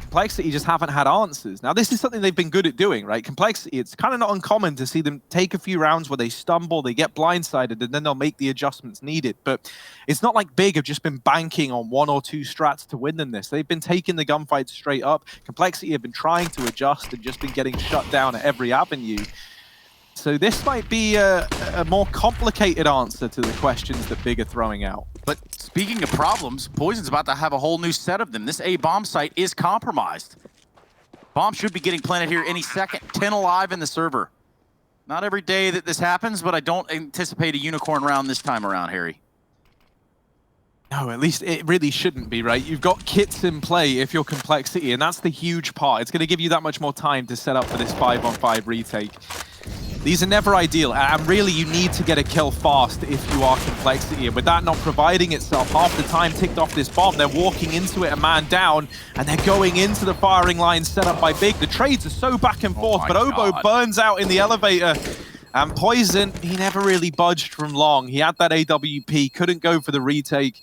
Complexity just haven't had answers. Now, this is something they've been good at doing, right? Complexity, it's kind of not uncommon to see them take a few rounds where they stumble, they get blindsided, and then they'll make the adjustments needed. But it's not like Big have just been banking on one or two strats to win them this. They've been taking the gunfight straight up. Complexity have been trying to adjust and just been getting shut down at every avenue. So this might be a more complicated answer to the questions that Big are throwing out. But speaking of problems, Poison's about to have a whole new set of them. This A bomb site is compromised. Bomb should be getting planted here any second. 10 alive in the server. Not every day that this happens, but I don't anticipate a unicorn round this time around, Harry. No, at least it really shouldn't be, right? You've got kits in play if you're Complexity, and that's the huge part. It's going to give you that much more time to set up for this 5-on-5 retake. These are never ideal, and really you need to get a kill fast if you are Complexity. And with that not providing itself, half the time ticked off this bomb, they're walking into it a man down, and they're going into the firing line set up by Big. The trades are so back and forth, but Obo burns out in the elevator. And Poison, he never really budged from long. He had that AWP, couldn't go for the retake.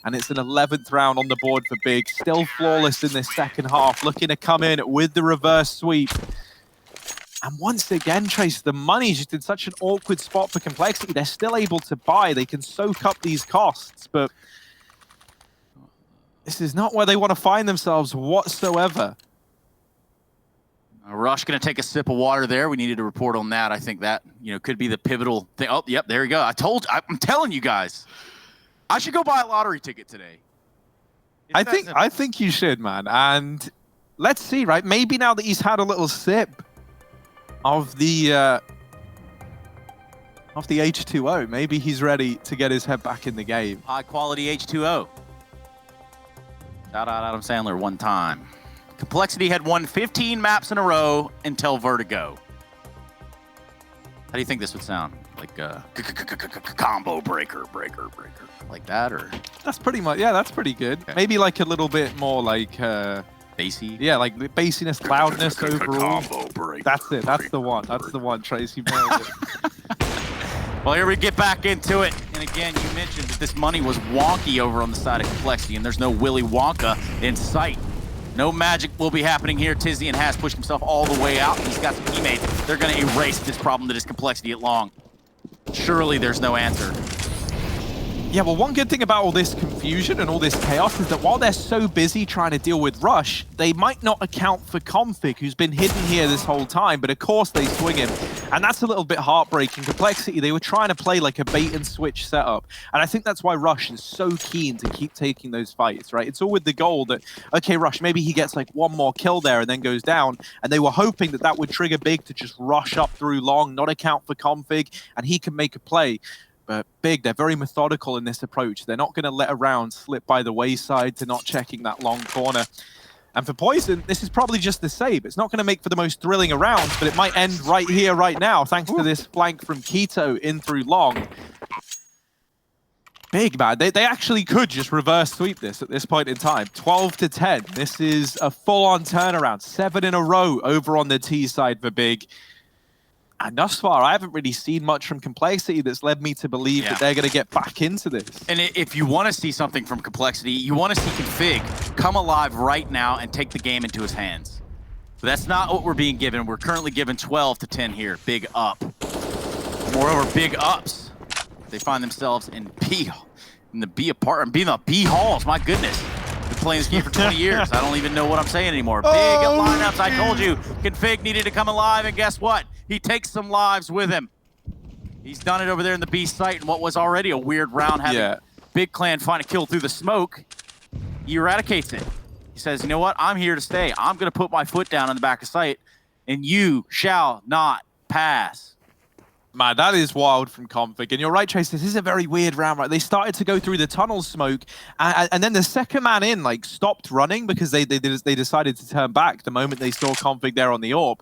And it's an 11th round on the board for Big. Still flawless in this second half, looking to come in with the reverse sweep. And once again, Trace, the money's just in such an awkward spot for Complexity. They're still able to buy. They can soak up these costs, but this is not where they want to find themselves whatsoever. Rush going to take a sip of water there. We needed to report on that. I think that, could be the pivotal thing. Oh, yep, there you go. I'm telling you guys, I should go buy a lottery ticket today. I think you should, man. And let's see, right? Maybe now that he's had a little sip of the H2O, maybe he's ready to get his head back in the game. High quality H2O. Shout out Adam Sandler one time. Complexity had won 15 maps in a row until Vertigo. How do you think this would sound? Like combo breaker, like that, or? That's pretty much, yeah, that's pretty good. Okay. Maybe like a little bit more like bassy. Yeah, like bassiness, loudness overall. That's it. That's the one. That's the one, Trace. You nailed it. Well, here we get back into it. And again, you mentioned that this money was wonky over on the side of Complexity, and there's no Willy Wonka in sight. No magic will be happening here. Tizian has pushed himself all the way out, and he's got some teammates. They're going to erase this problem that is Complexity at long. Surely there's no answer. Yeah, well, one good thing about all this confusion and all this chaos is that while they're so busy trying to deal with Rush, they might not account for Config, who's been hidden here this whole time, but of course they swing him. And that's a little bit heartbreaking. Complexity, they were trying to play like a bait and switch setup. And I think that's why Rush is so keen to keep taking those fights, right? It's all with the goal that, okay, Rush, maybe he gets like one more kill there and then goes down. And they were hoping that that would trigger Big to just rush up through long, not account for Config, and he can make a play. But Big, they're very methodical in this approach. They're not going to let a round slip by the wayside to not checking that long corner. And for Poison, this is probably just the same. It's not going to make for the most thrilling of rounds, but it might end right here, right now, thanks to this flank from Keto in through long. Big, man. They actually could just reverse sweep this at this point in time. 12-10. This is a full-on turnaround. 7 in a row over on the T side for Big. And thus far, I haven't really seen much from Complexity that's led me to believe that they're going to get back into this. And if you want to see something from Complexity, you want to see Config come alive right now and take the game into his hands. But that's not what we're being given. We're currently given 12-10 here. Big up. Moreover, big ups. They find themselves in the B apartment, being the B halls. My goodness. Been playing this game for 20 years. I don't even know what I'm saying anymore. Big lineups. I told you, Config needed to come alive, and guess what? He takes some lives with him. He's done it over there in the B site in what was already a weird round, having Big Clan find a kill through the smoke. he eradicates it. He says, you know what? I'm here to stay. I'm going to put my foot down in the back of sight, and you shall not pass. Man, that is wild from Config. And you're right, Trace, this is a very weird round, right? They started to go through the tunnel smoke, and then the second man in, like, stopped running because they decided to turn back the moment they saw Config there on the AWP.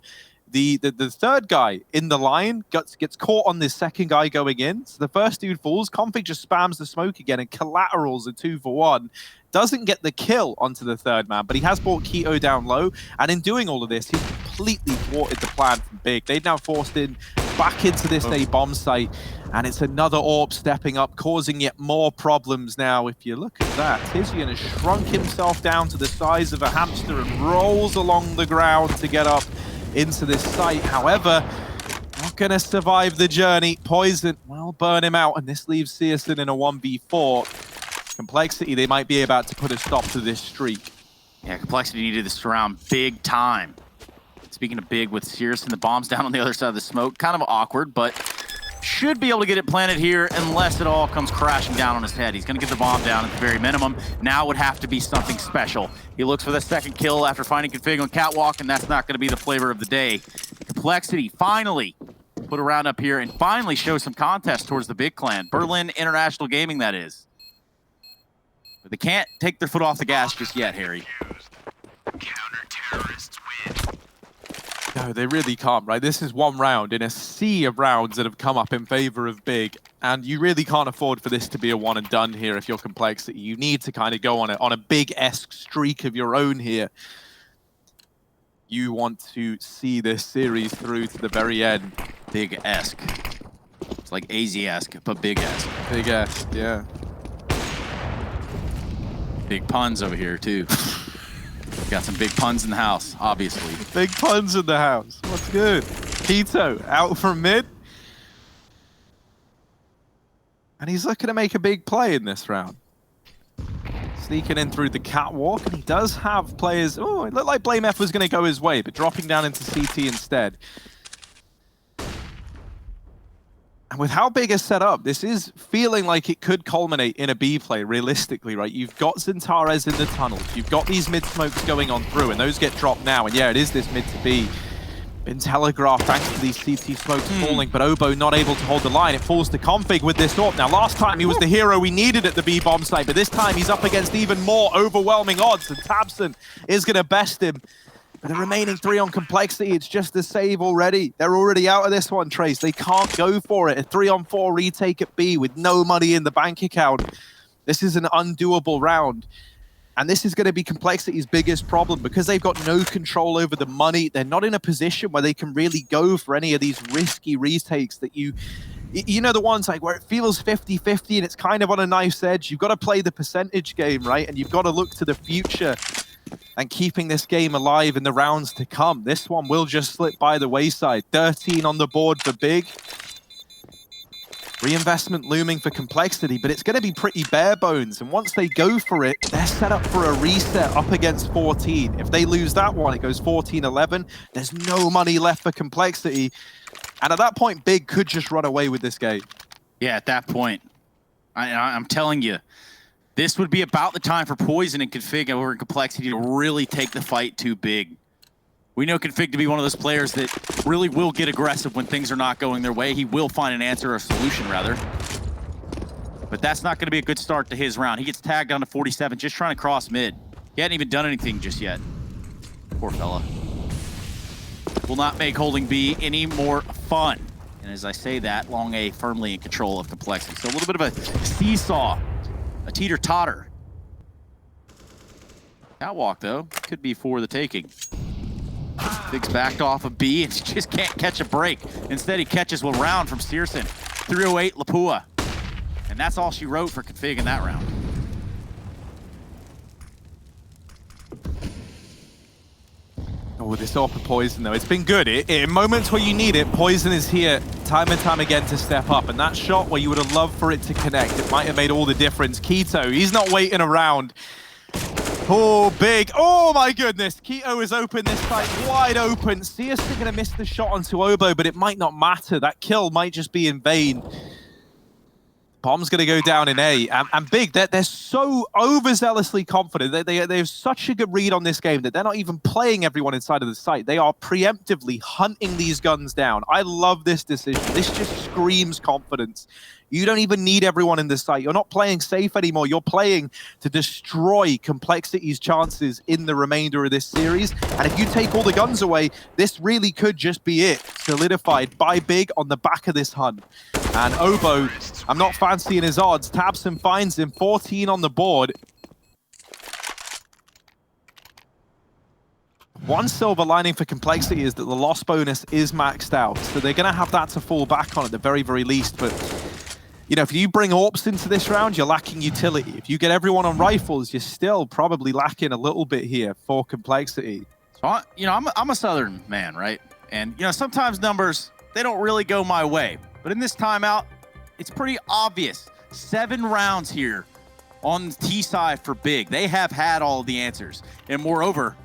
The third guy in the line gets caught on this second guy going in. So the first dude falls. Config just spams the smoke again and collaterals a 2-for-1. Doesn't get the kill onto the third man, but he has brought Keto down low. And in doing all of this, he completely thwarted the plan from Big. They've now forced in back into this A bomb site. And it's another AWP stepping up, causing yet more problems now. If you look at that, Tizian has shrunk himself down to the size of a hamster and rolls along the ground to get up into this site. However, not going to survive the journey. Poison will burn him out, and this leaves Searson in a 1v4. Complexity, they might be about to put a stop to this streak. Yeah, Complexity needed this round big time. Speaking of big, with Searson, the bomb's down on the other side of the smoke. Kind of awkward, but should be able to get it planted here unless it all comes crashing down on his head. He's going to get the bomb down at the very minimum. Now would have to be something special. He looks for the second kill after finding Config on Catwalk, and that's not going to be the flavor of the day. Complexity finally put a round up here and finally show some contest towards the big clan. Berlin International Gaming, that is. But they can't take their foot off the gas just yet, Harry. Counter-terrorists win. No, they really can't, right? This is one round in a sea of rounds that have come up in favor of Big, and you really can't afford for this to be a one and done here if you're Complexity. You need to kind of go on a Big-esque streak of your own here. You want to see this series through to the very end. Big-esque. It's like AZ-esque, but big-esque. Big-esque, yeah. Big puns over here, too. Got some big puns in the house, obviously. Big puns in the house. What's good? Keto out from mid. And he's looking to make a big play in this round. Sneaking in through the catwalk. And he does have players... Oh, it looked like Blame F was going to go his way, but dropping down into CT instead. And with how Big is set up, this is feeling like it could culminate in a B play, realistically, right? You've got Zintares in the tunnels. You've got these mid-smokes going on through, and those get dropped now. And yeah, it is this mid to B. Been telegraphed thanks to these CT smokes falling, but Obo not able to hold the line. It falls to Config with this AWP. Now, last time he was the hero we needed at the B bomb site, but this time he's up against even more overwhelming odds, and Tabson is going to best him. For the remaining 3 on Complexity, it's just a save already. They're already out of this one, Trace. They can't go for it. A 3-on-4 retake at B with no money in the bank account. This is an undoable round. And this is going to be Complexity's biggest problem because they've got no control over the money. They're not in a position where they can really go for any of these risky retakes that you know, the ones like where it feels 50-50 and it's kind of on a knife's edge. You've got to play the percentage game, right? And you've got to look to the future and keeping this game alive in the rounds to come. This one will just slip by the wayside. 13 on the board for Big. Reinvestment looming for Complexity, but it's going to be pretty bare bones. And once they go for it, they're set up for a reset up against 14. If they lose that one, it goes 14-11. There's no money left for Complexity. And at that point, Big could just run away with this game. Yeah, at that point, I'm telling you, this would be about the time for Poison and Config over in Complexity to really take the fight to Big. We know Config to be one of those players that really will get aggressive when things are not going their way. He will find an answer, or a solution, rather. But that's not going to be a good start to his round. He gets tagged down to 47, just trying to cross mid. He hadn't even done anything just yet. Poor fella. Will not make holding B any more fun. And as I say that, Long A firmly in control of Complexity. So a little bit of a seesaw. A teeter-totter. Catwalk, though, could be for the taking. Big's backed off of B and just can't catch a break. Instead, he catches one round from Searson. 308 Lapua. And that's all she wrote for Config in that round. Oh, this AWP Poison, though. It's been good. In moments where you need it, Poison is here time and time again to step up. And that shot where you would have loved for it to connect, it might have made all the difference. Keto, he's not waiting around. Oh, Big. Oh, my goodness. Keto is open this side, wide open. Searson going to miss the shot onto Obo, but it might not matter. That kill might just be in vain. Bomb's going to go down in A. And Big, they're so overzealously confident. They have such a good read on this game that they're not even playing everyone inside of the site. They are preemptively hunting these guns down. I love this decision. This just screams confidence. You don't even need everyone in the site. You're not playing safe anymore. You're playing to destroy Complexity's chances in the remainder of this series. And if you take all the guns away, this really could just be it. Solidified by Big on the back of this hunt. And Obo, I'm not fancying his odds. Tabson finds him, 14 on the board. One silver lining for Complexity is that the loss bonus is maxed out. So they're going to have that to fall back on at the very, very least. But you know, if you bring AWPs into this round, you're lacking utility. If you get everyone on rifles, you're still probably lacking a little bit here for Complexity. So, I'm a Southern man, right? And, sometimes numbers, they don't really go my way. But in this timeout, it's pretty obvious. 7 rounds here on the T side for Big. They have had all of the answers. And moreover,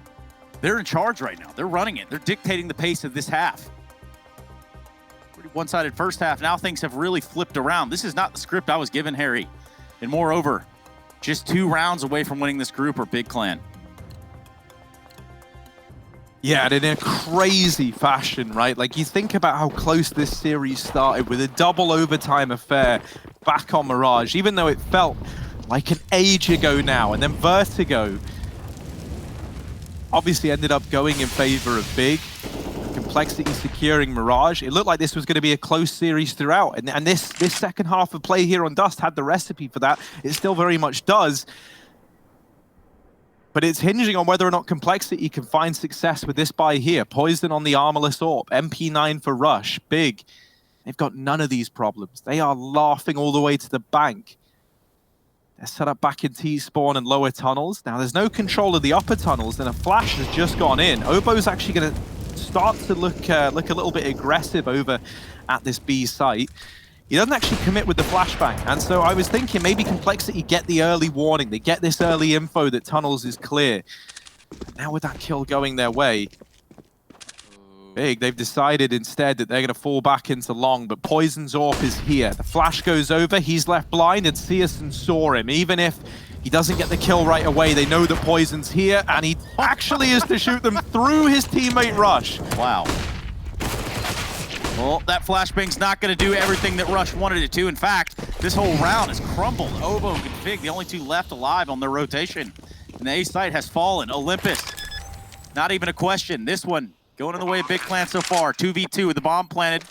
they're in charge right now. They're running it. They're dictating the pace of this half. One-sided first half. Now things have really flipped around. This is not the script I was given, Harry. And moreover, just 2 rounds away from winning this group or Big Clan. Yeah, and in a crazy fashion, right? Like, you think about how close this series started with a double overtime affair back on Mirage, even though it felt like an age ago now. And then Vertigo obviously ended up going in favor of Big. Complexity securing Mirage. It looked like this was going to be a close series throughout. And this second half of play here on Dust had the recipe for that. It still very much does. But it's hinging on whether or not Complexity can find success with this buy here. Poison on the Armorless AWP. MP9 for Rush. Big. They've got none of these problems. They are laughing all the way to the bank. They're set up back in T-spawn and lower tunnels. Now, there's no control of the upper tunnels, and a flash has just gone in. Obo's actually going to start to look a little bit aggressive over at this B site. He doesn't actually commit with the flashbang, and so I was thinking maybe Complexity get the early warning. They get this early info that tunnels is clear. But now with that kill going their way, Big, they've decided instead that they're going to fall back into long, but Poison's AWP is here. The flash goes over, he's left blind, and Searson saw him. Even if he doesn't get the kill right away, they know that Poison's here, and he actually is to shoot them through his teammate Rush. Wow. Well, that flashbang's not going to do everything that Rush wanted it to. In fact, this whole round has crumbled. Obo and Config, the only 2 left alive on their rotation. And the A site has fallen. Olympus, not even a question. This one going in the way of Big Clan so far. 2v2 with the bomb planted.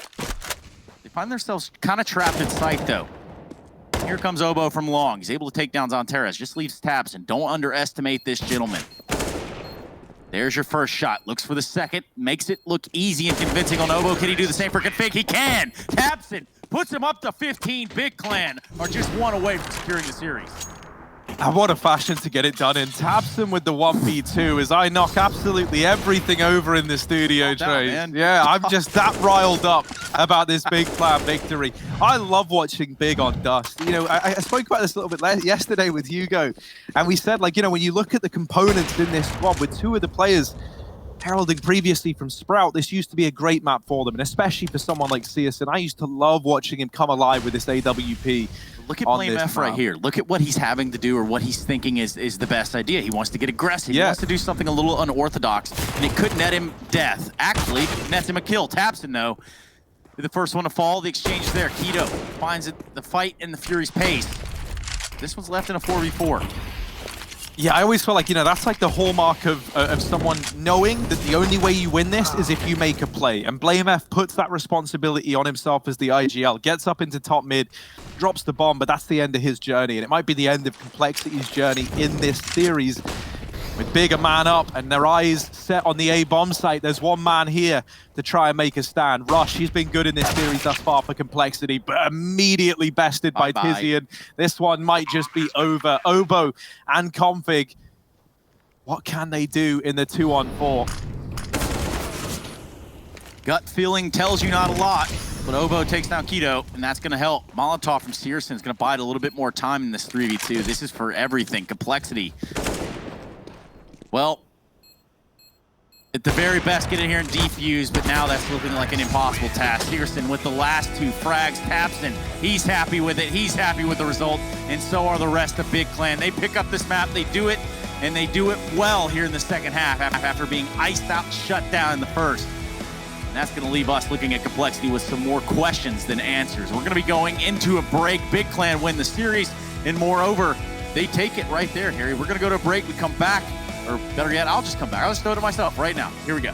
They find themselves kind of trapped in sight, though. Here comes Obo from long. He's able to take down Zonteres. Just leaves taps, and don't underestimate this gentleman. There's your first shot. Looks for the second. Makes it look easy and convincing on Obo. Can he do the same for Config? He can! Tapson puts him up to 15. Big Clan are just 1 away from securing the series. And what a fashion to get it done in. Tabson with the 1v2 as I knock absolutely everything over in the studio, Trace. Yeah, I'm just that riled up about this Big Clan victory. I love watching Big on Dust. You know, I spoke about this a little bit yesterday with Hugo, and we said, like, you know, when you look at the components in this squad with 2 of the players heralding previously from Sprout, this used to be a great map for them, and especially for someone like Searson. I used to love watching him come alive with this AWP. Look at BlameF right here. Look at what he's having to do, or what he's thinking is the best idea. He wants to get aggressive. He wants to do something a little unorthodox, and it could net him death. Actually, nets him a kill. Tapson, though, the first one to fall. The exchange there. Keto finds it, the fight in the Fury's pace. This one's left in a 4v4. Yeah, I always feel like, you know, that's like the hallmark of someone knowing that the only way you win this is if you make a play. And BlameF puts that responsibility on himself as the IGL, gets up into top mid, drops the bomb, but that's the end of his journey. And it might be the end of Complexity's journey in this series. With Big a man up and their eyes set on the A bomb site, there's one man here to try and make a stand. Rush, he's been good in this series thus far for Complexity, but immediately bested by Tizian. This one might just be over. Obo and Config, what can they do in the 2-on-4? Gut feeling tells you not a lot, but Obo takes down Keto, and that's going to help. Molotov from Searson is going to buy it a little bit more time in this 3v2. This is for everything. Complexity. Well, at the very best, get in here and defuse, but now that's looking like an impossible task. Pearson with the last 2 frags, Tapson, he's happy with it, he's happy with the result, and so are the rest of Big Clan. They pick up this map, they do it, and they do it well here in the second half after being iced out and shut down in the first. And that's going to leave us looking at Complexity with some more questions than answers. We're going to be going into a break. Big Clan win the series, and moreover, they take it right there, Harry. We're going to go to a break, we come back. Or better yet, I'll just come back. I'll just throw it to myself right now. Here we go.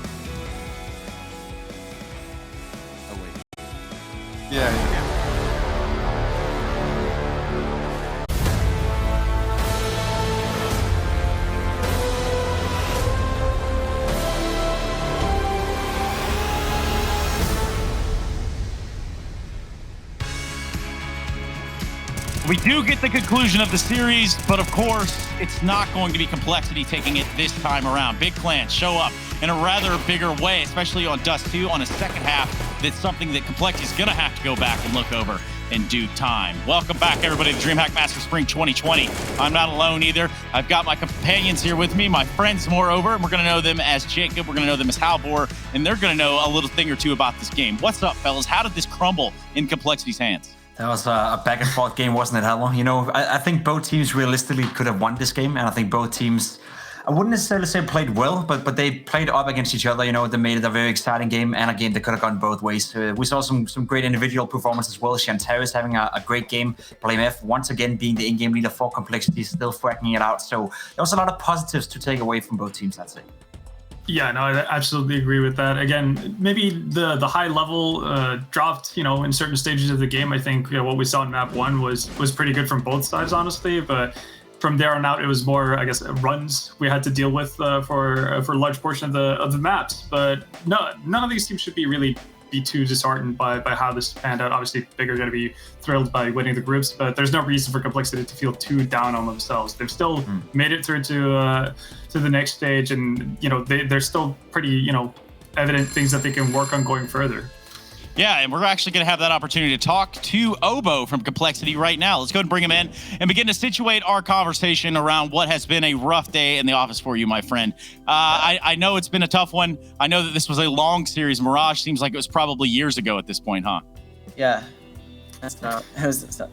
Oh, wait. Yeah. We do get the conclusion of the series, but of course, it's not going to be Complexity taking it this time around. Big Clans show up in a rather bigger way, especially on Dust 2 on a second half. That's something that Complexity is going to have to go back and look over in due time. Welcome back, everybody, to DreamHack Master Spring 2020. I'm not alone either. I've got my companions here with me, my friends, moreover, and we're going to know them as Jacob, we're going to know them as Halvor, and they're going to know a little thing or two about this game. What's up, fellas? How did this crumble in Complexity's hands? That was a back and forth game, wasn't it, Halvor? You know, I think both teams realistically could have won this game, and I think both teams, I wouldn't necessarily say played well, but they played up against each other. You know, they made it a very exciting game, and a game that could have gone both ways. We saw some great individual performances as well. Shantaris having a great game. BlameF once again being the in-game leader for Complexity, still fragging it out. So there was a lot of positives to take away from both teams, I'd say. Yeah, no, I absolutely agree with that. Again, maybe the high level dropped, in certain stages of the game. I think what we saw in map 1 was pretty good from both sides, honestly. But from there on out, it was more, I guess, runs we had to deal with for a large portion of the maps. But no, none of these teams should be too disheartened by how this panned out. Obviously, Big are going to be thrilled by winning the groups, but there's no reason for Complexity to feel too down on themselves. They've still made it through to the next stage, and they're still pretty evident things that they can work on going further. Yeah, and we're actually going to have that opportunity to talk to Obo from Complexity right now. Let's go ahead and bring him in and begin to situate our conversation around what has been a rough day in the office for you, my friend. I know it's been a tough one. I know that this was a long series. Mirage seems like it was probably years ago at this point, huh? Yeah, it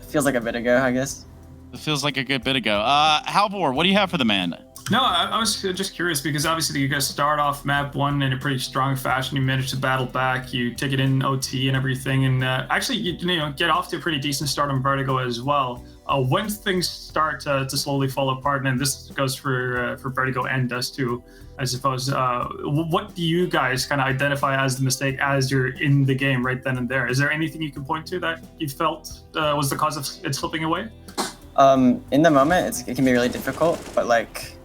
feels like a bit ago, I guess. It feels like a good bit ago. Halvor, what do you have for the man? No, I was just curious because obviously you guys start off map 1 in a pretty strong fashion. You manage to battle back, you take it in OT and everything, and actually you get off to a pretty decent start on Vertigo as well. When things start to slowly fall apart, and this goes for Vertigo and Dust too, I suppose. What do you guys kind of identify as the mistake as you're in the game right then and there? Is there anything you can point to that you felt was the cause of it slipping away? In the moment, it can be really difficult, but like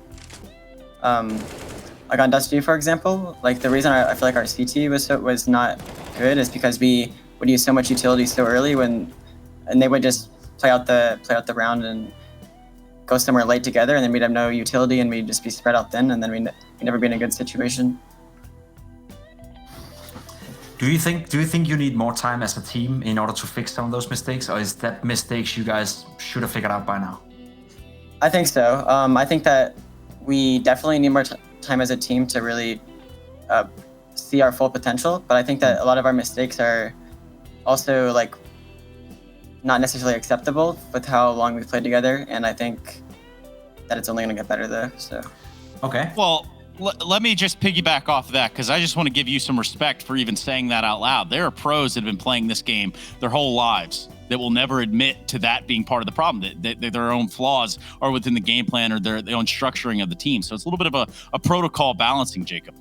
on Dust 2, for example, like the reason I feel like our CT was not good is because we would use so much utility so early and they would just play out the round and go somewhere late together, and then we'd have no utility and we'd just be spread out thin, and then we'd never be in a good situation. Do you think you need more time as a team in order to fix some of those mistakes, or is that mistakes you guys should have figured out by now? I think so. I think that we definitely need more time as a team to really see our full potential, but I think that a lot of our mistakes are also like not necessarily acceptable with how long we've played together, and I think that it's only going to get better though. So. Okay. Well, let me just piggyback off of that, because I just want to give you some respect for even saying that out loud. There are pros that have been playing this game their whole lives that will never admit to that being part of the problem, that their own flaws are within the game plan or their own structuring of the team. So it's a little bit of a protocol balancing, Jacob.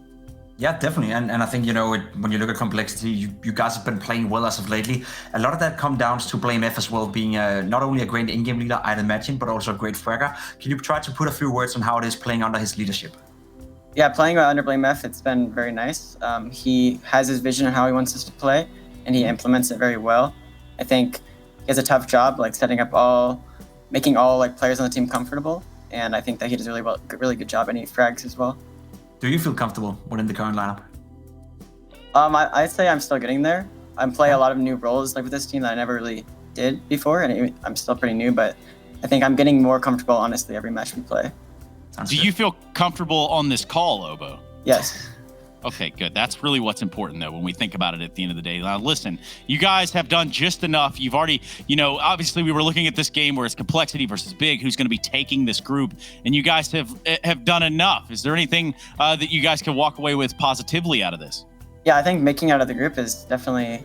Yeah, definitely. And I think, when you look at Complexity, you guys have been playing well as of lately. A lot of that comes down to BlameF as well, being not only a great in-game leader, I'd imagine, but also a great fragger. Can you try to put a few words on how it is playing under his leadership? Yeah, playing under BlameF, it's been very nice. He has his vision on how he wants us to play, and he implements it very well. I think he has a tough job, like making all like players on the team comfortable, and I think that he does a really good job, and he frags as well. Do you feel comfortable within the current lineup? I'd say I'm still getting there. I'm playing a lot of new roles like with this team that I never really did before, and I'm still pretty new, but I think I'm getting more comfortable, honestly, every match we play. Do you feel comfortable on this call, Obo? Yes. Okay, good. That's really what's important, though, when we think about it at the end of the day. Now, listen, you guys have done just enough. You've already, obviously we were looking at this game where it's Complexity versus Big, who's going to be taking this group, and you guys have done enough. Is there anything that you guys can walk away with positively out of this? Yeah, I think making out of the group is definitely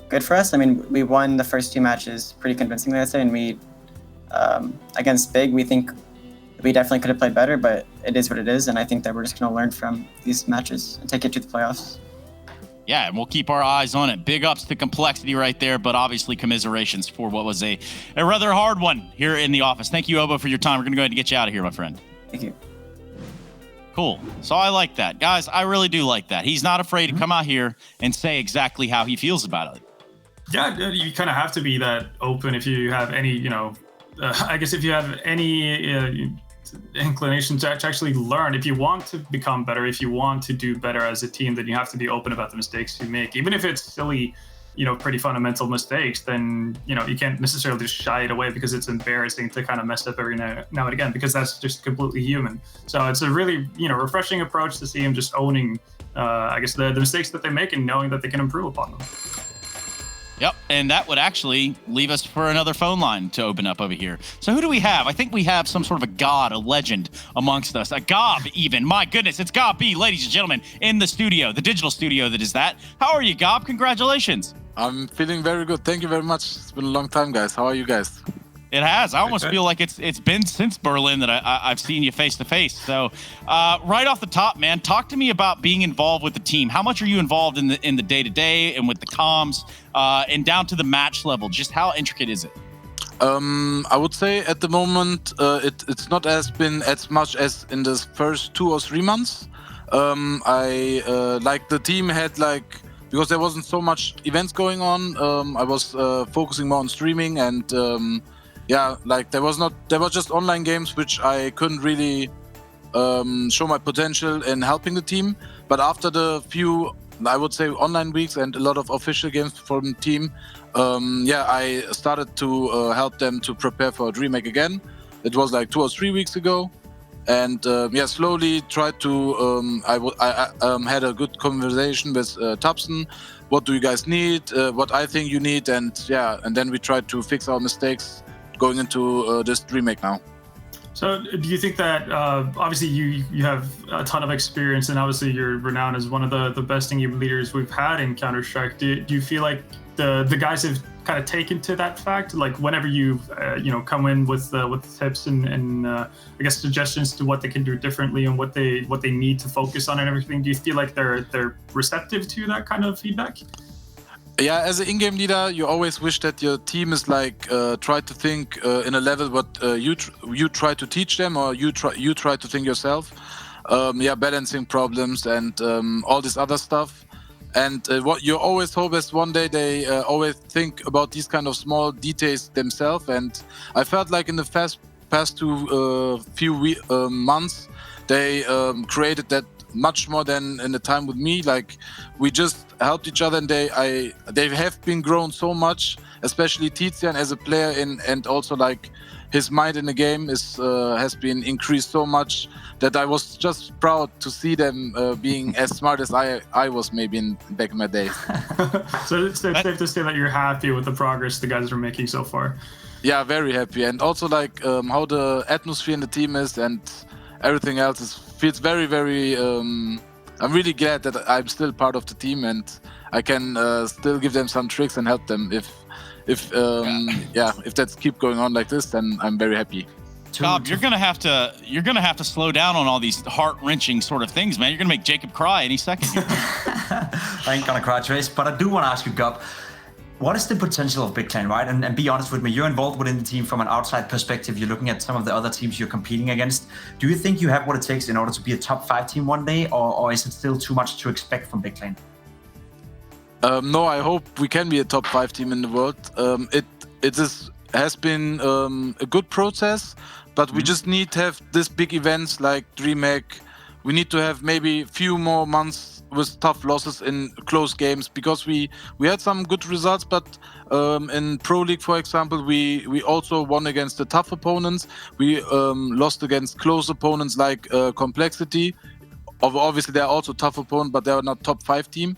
good for us. I mean, we won the first 2 matches pretty convincingly, I'd say, and we, against Big, we think we definitely could have played better, but it is what it is, and I think that we're just going to learn from these matches and take it to the playoffs. Yeah, and we'll keep our eyes on it. Big ups to Complexity right there, but obviously commiserations for what was a rather hard one here in the office. Thank you, Obo, for your time. We're going to go ahead and get you out of here, my friend. Thank you. Cool. So I like that. Guys, I really do like that. He's not afraid to come out here and say exactly how he feels about it. Yeah, you kind of have to be that open if you have any, I guess if you have any inclination to actually learn. If you want to become better, if you want to do better as a team, then you have to be open about the mistakes you make. Even if it's silly, pretty fundamental mistakes, then, you can't necessarily just shy it away because it's embarrassing to kind of mess up every now and again, because that's just completely human. So it's a really, refreshing approach to see him just owning, I guess, the mistakes that they make and knowing that they can improve upon them. Yep, and that would actually leave us for another phone line to open up over here. So who do we have? I think we have some sort of a god, a legend amongst us. A Gob even. My goodness, it's Gob B, ladies and gentlemen, in the studio, the digital studio that is that. How are you, Gob? Congratulations. I'm feeling very good. Thank you very much. It's been a long time, guys. How are you guys? It has. I almost feel like it's been since Berlin that I've seen you face to face. So right off the top, man, talk to me about being involved with the team. How much are you involved in the day-to-day and with the comms and down to the match level? Just how intricate is it? I would say at the moment it's not been as much as in the first 2 or 3 months. The team had because there wasn't so much events going on. I was focusing more on streaming and there were just online games which I couldn't really show my potential in helping the team. But after the few, I would say, online weeks and a lot of official games from the team, I started to help them to prepare for DreamHack again. It was 2 or 3 weeks ago. And slowly tried to. I had a good conversation with Tubson. What do you guys need? What I think you need, and then we tried to fix our mistakes going into this DreamHack now. So, do you think that obviously you have a ton of experience, and obviously you're renowned as one of the best in-game leaders we've had in Counter-Strike? Do you feel like the guys have kind of taken to that fact? Like whenever you come in with tips and I guess suggestions to what they can do differently and what they need to focus on and everything, do you feel like they're receptive to that kind of feedback? Yeah, as an in-game leader, you always wish that your team is try to think in a level what you try to teach them, or you try to think yourself. Balancing problems and all this other stuff. And what you always hope is one day they always think about these kind of small details themselves. And I felt like in the past few months, they created that much more than in the time with me. Like we just helped each other, and they have been grown so much, especially Tizian as a player and also his mind in the game has been increased so much that I was just proud to see them being as smart as I was maybe back in my day. So it's safe to say that you're happy with the progress the guys are making so far. Yeah, very happy, and also how the atmosphere in the team is and everything else feels very, very. I'm really glad that I'm still part of the team and I can still give them some tricks and help them. If that's keep going on like this, then I'm very happy. Gob, you're gonna have to slow down on all these heart-wrenching sort of things, man. You're gonna make Jacob cry any second here. I ain't gonna cry, Trace, but I do want to ask you, Gob, what is the potential of Big Clan, right? And be honest with me, you're involved within the team from an outside perspective. You're looking at some of the other teams you're competing against. Do you think you have what it takes in order to be a top 5 team one day, or is it still too much to expect from Big Clan? No, I hope we can be a top 5 team in the world. Has been a good process, but we just need to have this big events like DreamHack. We need to have maybe a few more months with tough losses in close games, because we had some good results, but in Pro League, for example, we also won against the tough opponents. We lost against close opponents like Complexity. obviously they're also a tough opponent, but they're not top 5 team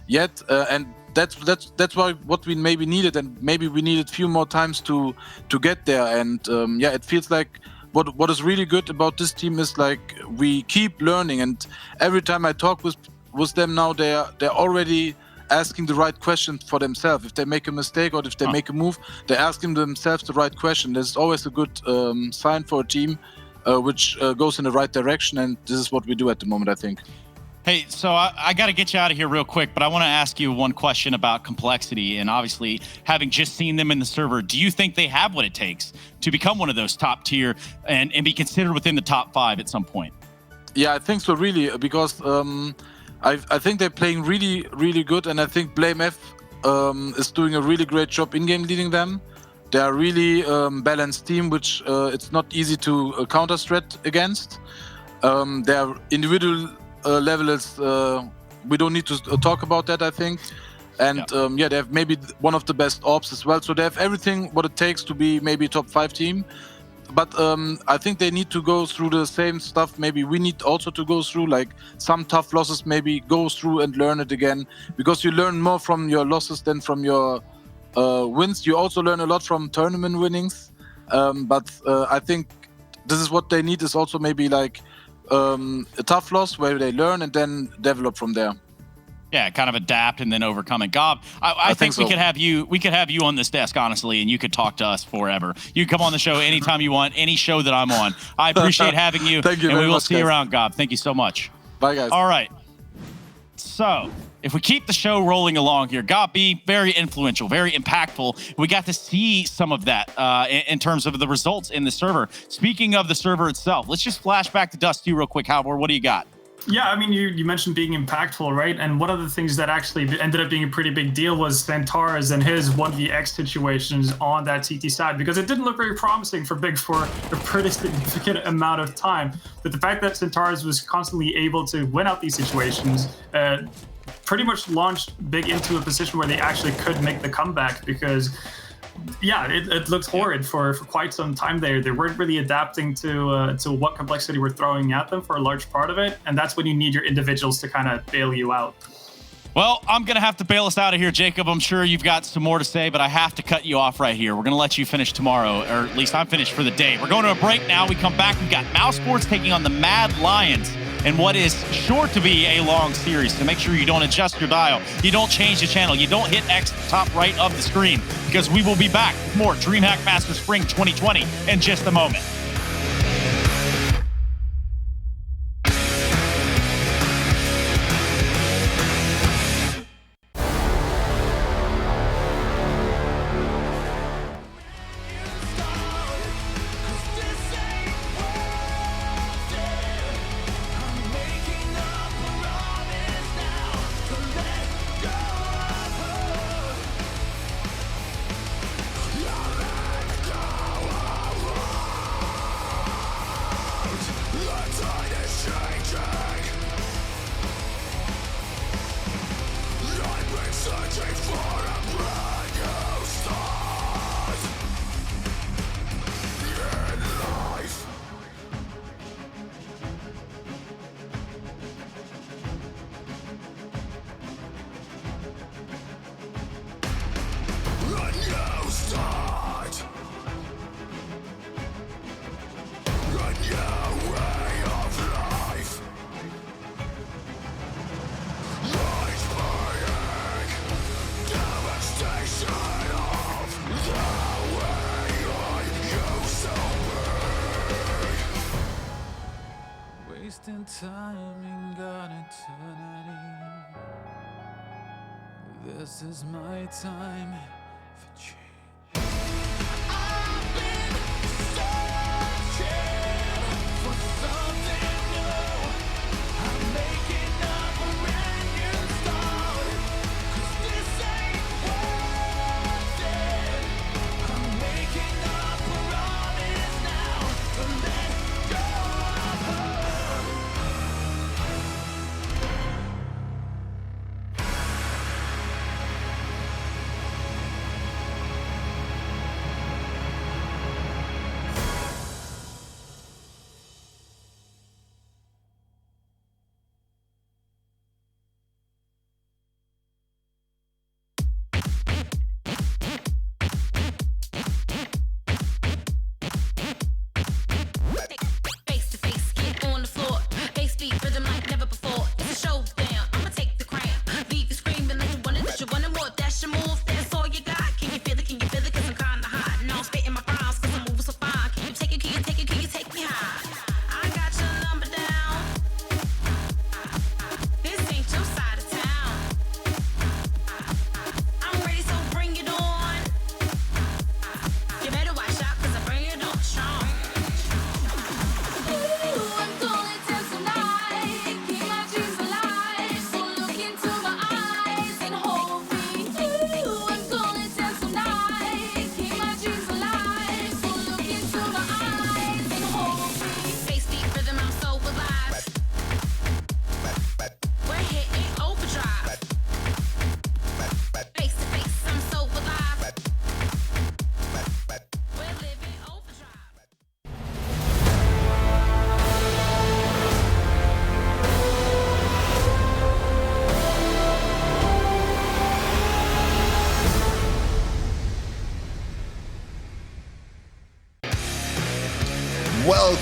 yet, and that's why what we maybe needed, and maybe we needed few more times to get there. And yeah, it feels like what is really good about this team is like we keep learning, and every time I talk with them now, they're already asking the right question for themselves. If they make a mistake or if they make a move, they're asking themselves the right question. This is always a good sign for a team which goes in the right direction, and this is what we do at the moment, I think. Hey, so I got to get you out of here real quick, but I want to ask you one question about Complexity. And obviously, having just seen them in the server, do you think they have what it takes to become one of those top tier and be considered within the top 5 at some point? Yeah, I think so, really, because I think they're playing really, really good, and I think Blame F is doing a really great job in-game leading them. They are really balanced team, which it's not easy to counter-strat against. Their individual level is, we don't need to talk about that, I think. And yeah, they have maybe one of the best orbs as well. So they have everything what it takes to be maybe a top 5 team. But I think they need to go through the same stuff maybe we need also to go through, like some tough losses, maybe go through and learn it again. Because you learn more from your losses than from your wins. You also learn a lot from tournament winnings. But I think this is what they need, is also maybe like a tough loss where they learn and then develop from there. Yeah, kind of adapt and then overcome it. Gob, I think we could have you on this desk, honestly, and you could talk to us forever. You can come on the show anytime you want, any show that I'm on. I appreciate having you. Thank you and very we will much, see you guys. around, Gob. Thank you so much. Bye, guys. All right. So, if we keep the show rolling along here, Gob B, very influential, very impactful. We got to see some of that in terms of the results in the server. Speaking of the server itself, let's just flash back to Dusty real quick. Halvor, what do you got? Yeah, I mean, you mentioned being impactful, right? And one of the things that actually ended up being a pretty big deal was Centaurus and his 1vx situations on that CT side, because it didn't look very promising for Big for a pretty significant amount of time. But the fact that Centaurus was constantly able to win out these situations pretty much launched Big into a position where they actually could make the comeback, because yeah, it looked horrid for quite some time there. They weren't really adapting to what Complexity were throwing at them for a large part of it, and that's when you need your individuals to kind of bail you out. Well, I'm going to have to bail us out of here, Jacob. I'm sure you've got some more to say, but I have to cut you off right here. We're going to let you finish tomorrow, or at least I'm finished for the day. We're going to a break now. We come back. We've got Mouse Sports taking on the Mad Lions in what is sure to be a long series. So make sure you don't adjust your dial. You don't change the channel. You don't hit X top right of the screen, because we will be back with more DreamHack Masters Spring 2020 in just a moment. Wasting time in God eternity. This is my time for change. I've been searching for something new. I'm making up a brand new start, 'cause this ain't worth it. I'm making up a promise now to let go of her.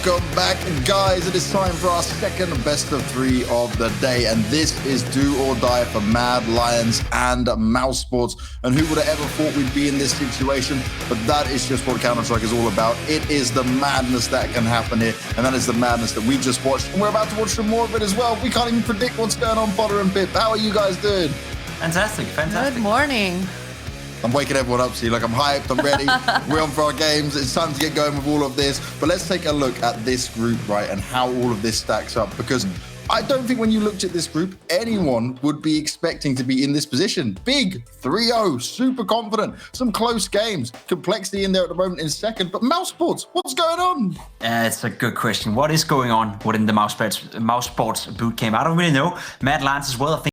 Welcome back, guys. It is time for our second best of 3 of the day, and this is do or die for Mad Lions and Mouse Sports. And who would have ever thought we'd be in this situation? But that is just what Counter-Strike is all about. It is the madness that can happen here, and that is the madness that we just watched. And we're about to watch some more of it as well. We can't even predict what's going on, Potter and Pip. How are you guys doing? Fantastic. Good morning. I'm waking everyone up, see, like I'm hyped, I'm ready. We're on for our games. It's time to get going with all of this. But let's take a look at this group, right, and how all of this stacks up. Because I don't think when you looked at this group, anyone would be expecting to be in this position. Big 3-0, super confident, some close games. Complexity in there at the moment in second. But Mouse Sports, what's going on? It's a good question. What is going on within the Mouse Sports boot camp? I don't really know. Mad Lions as well, I think.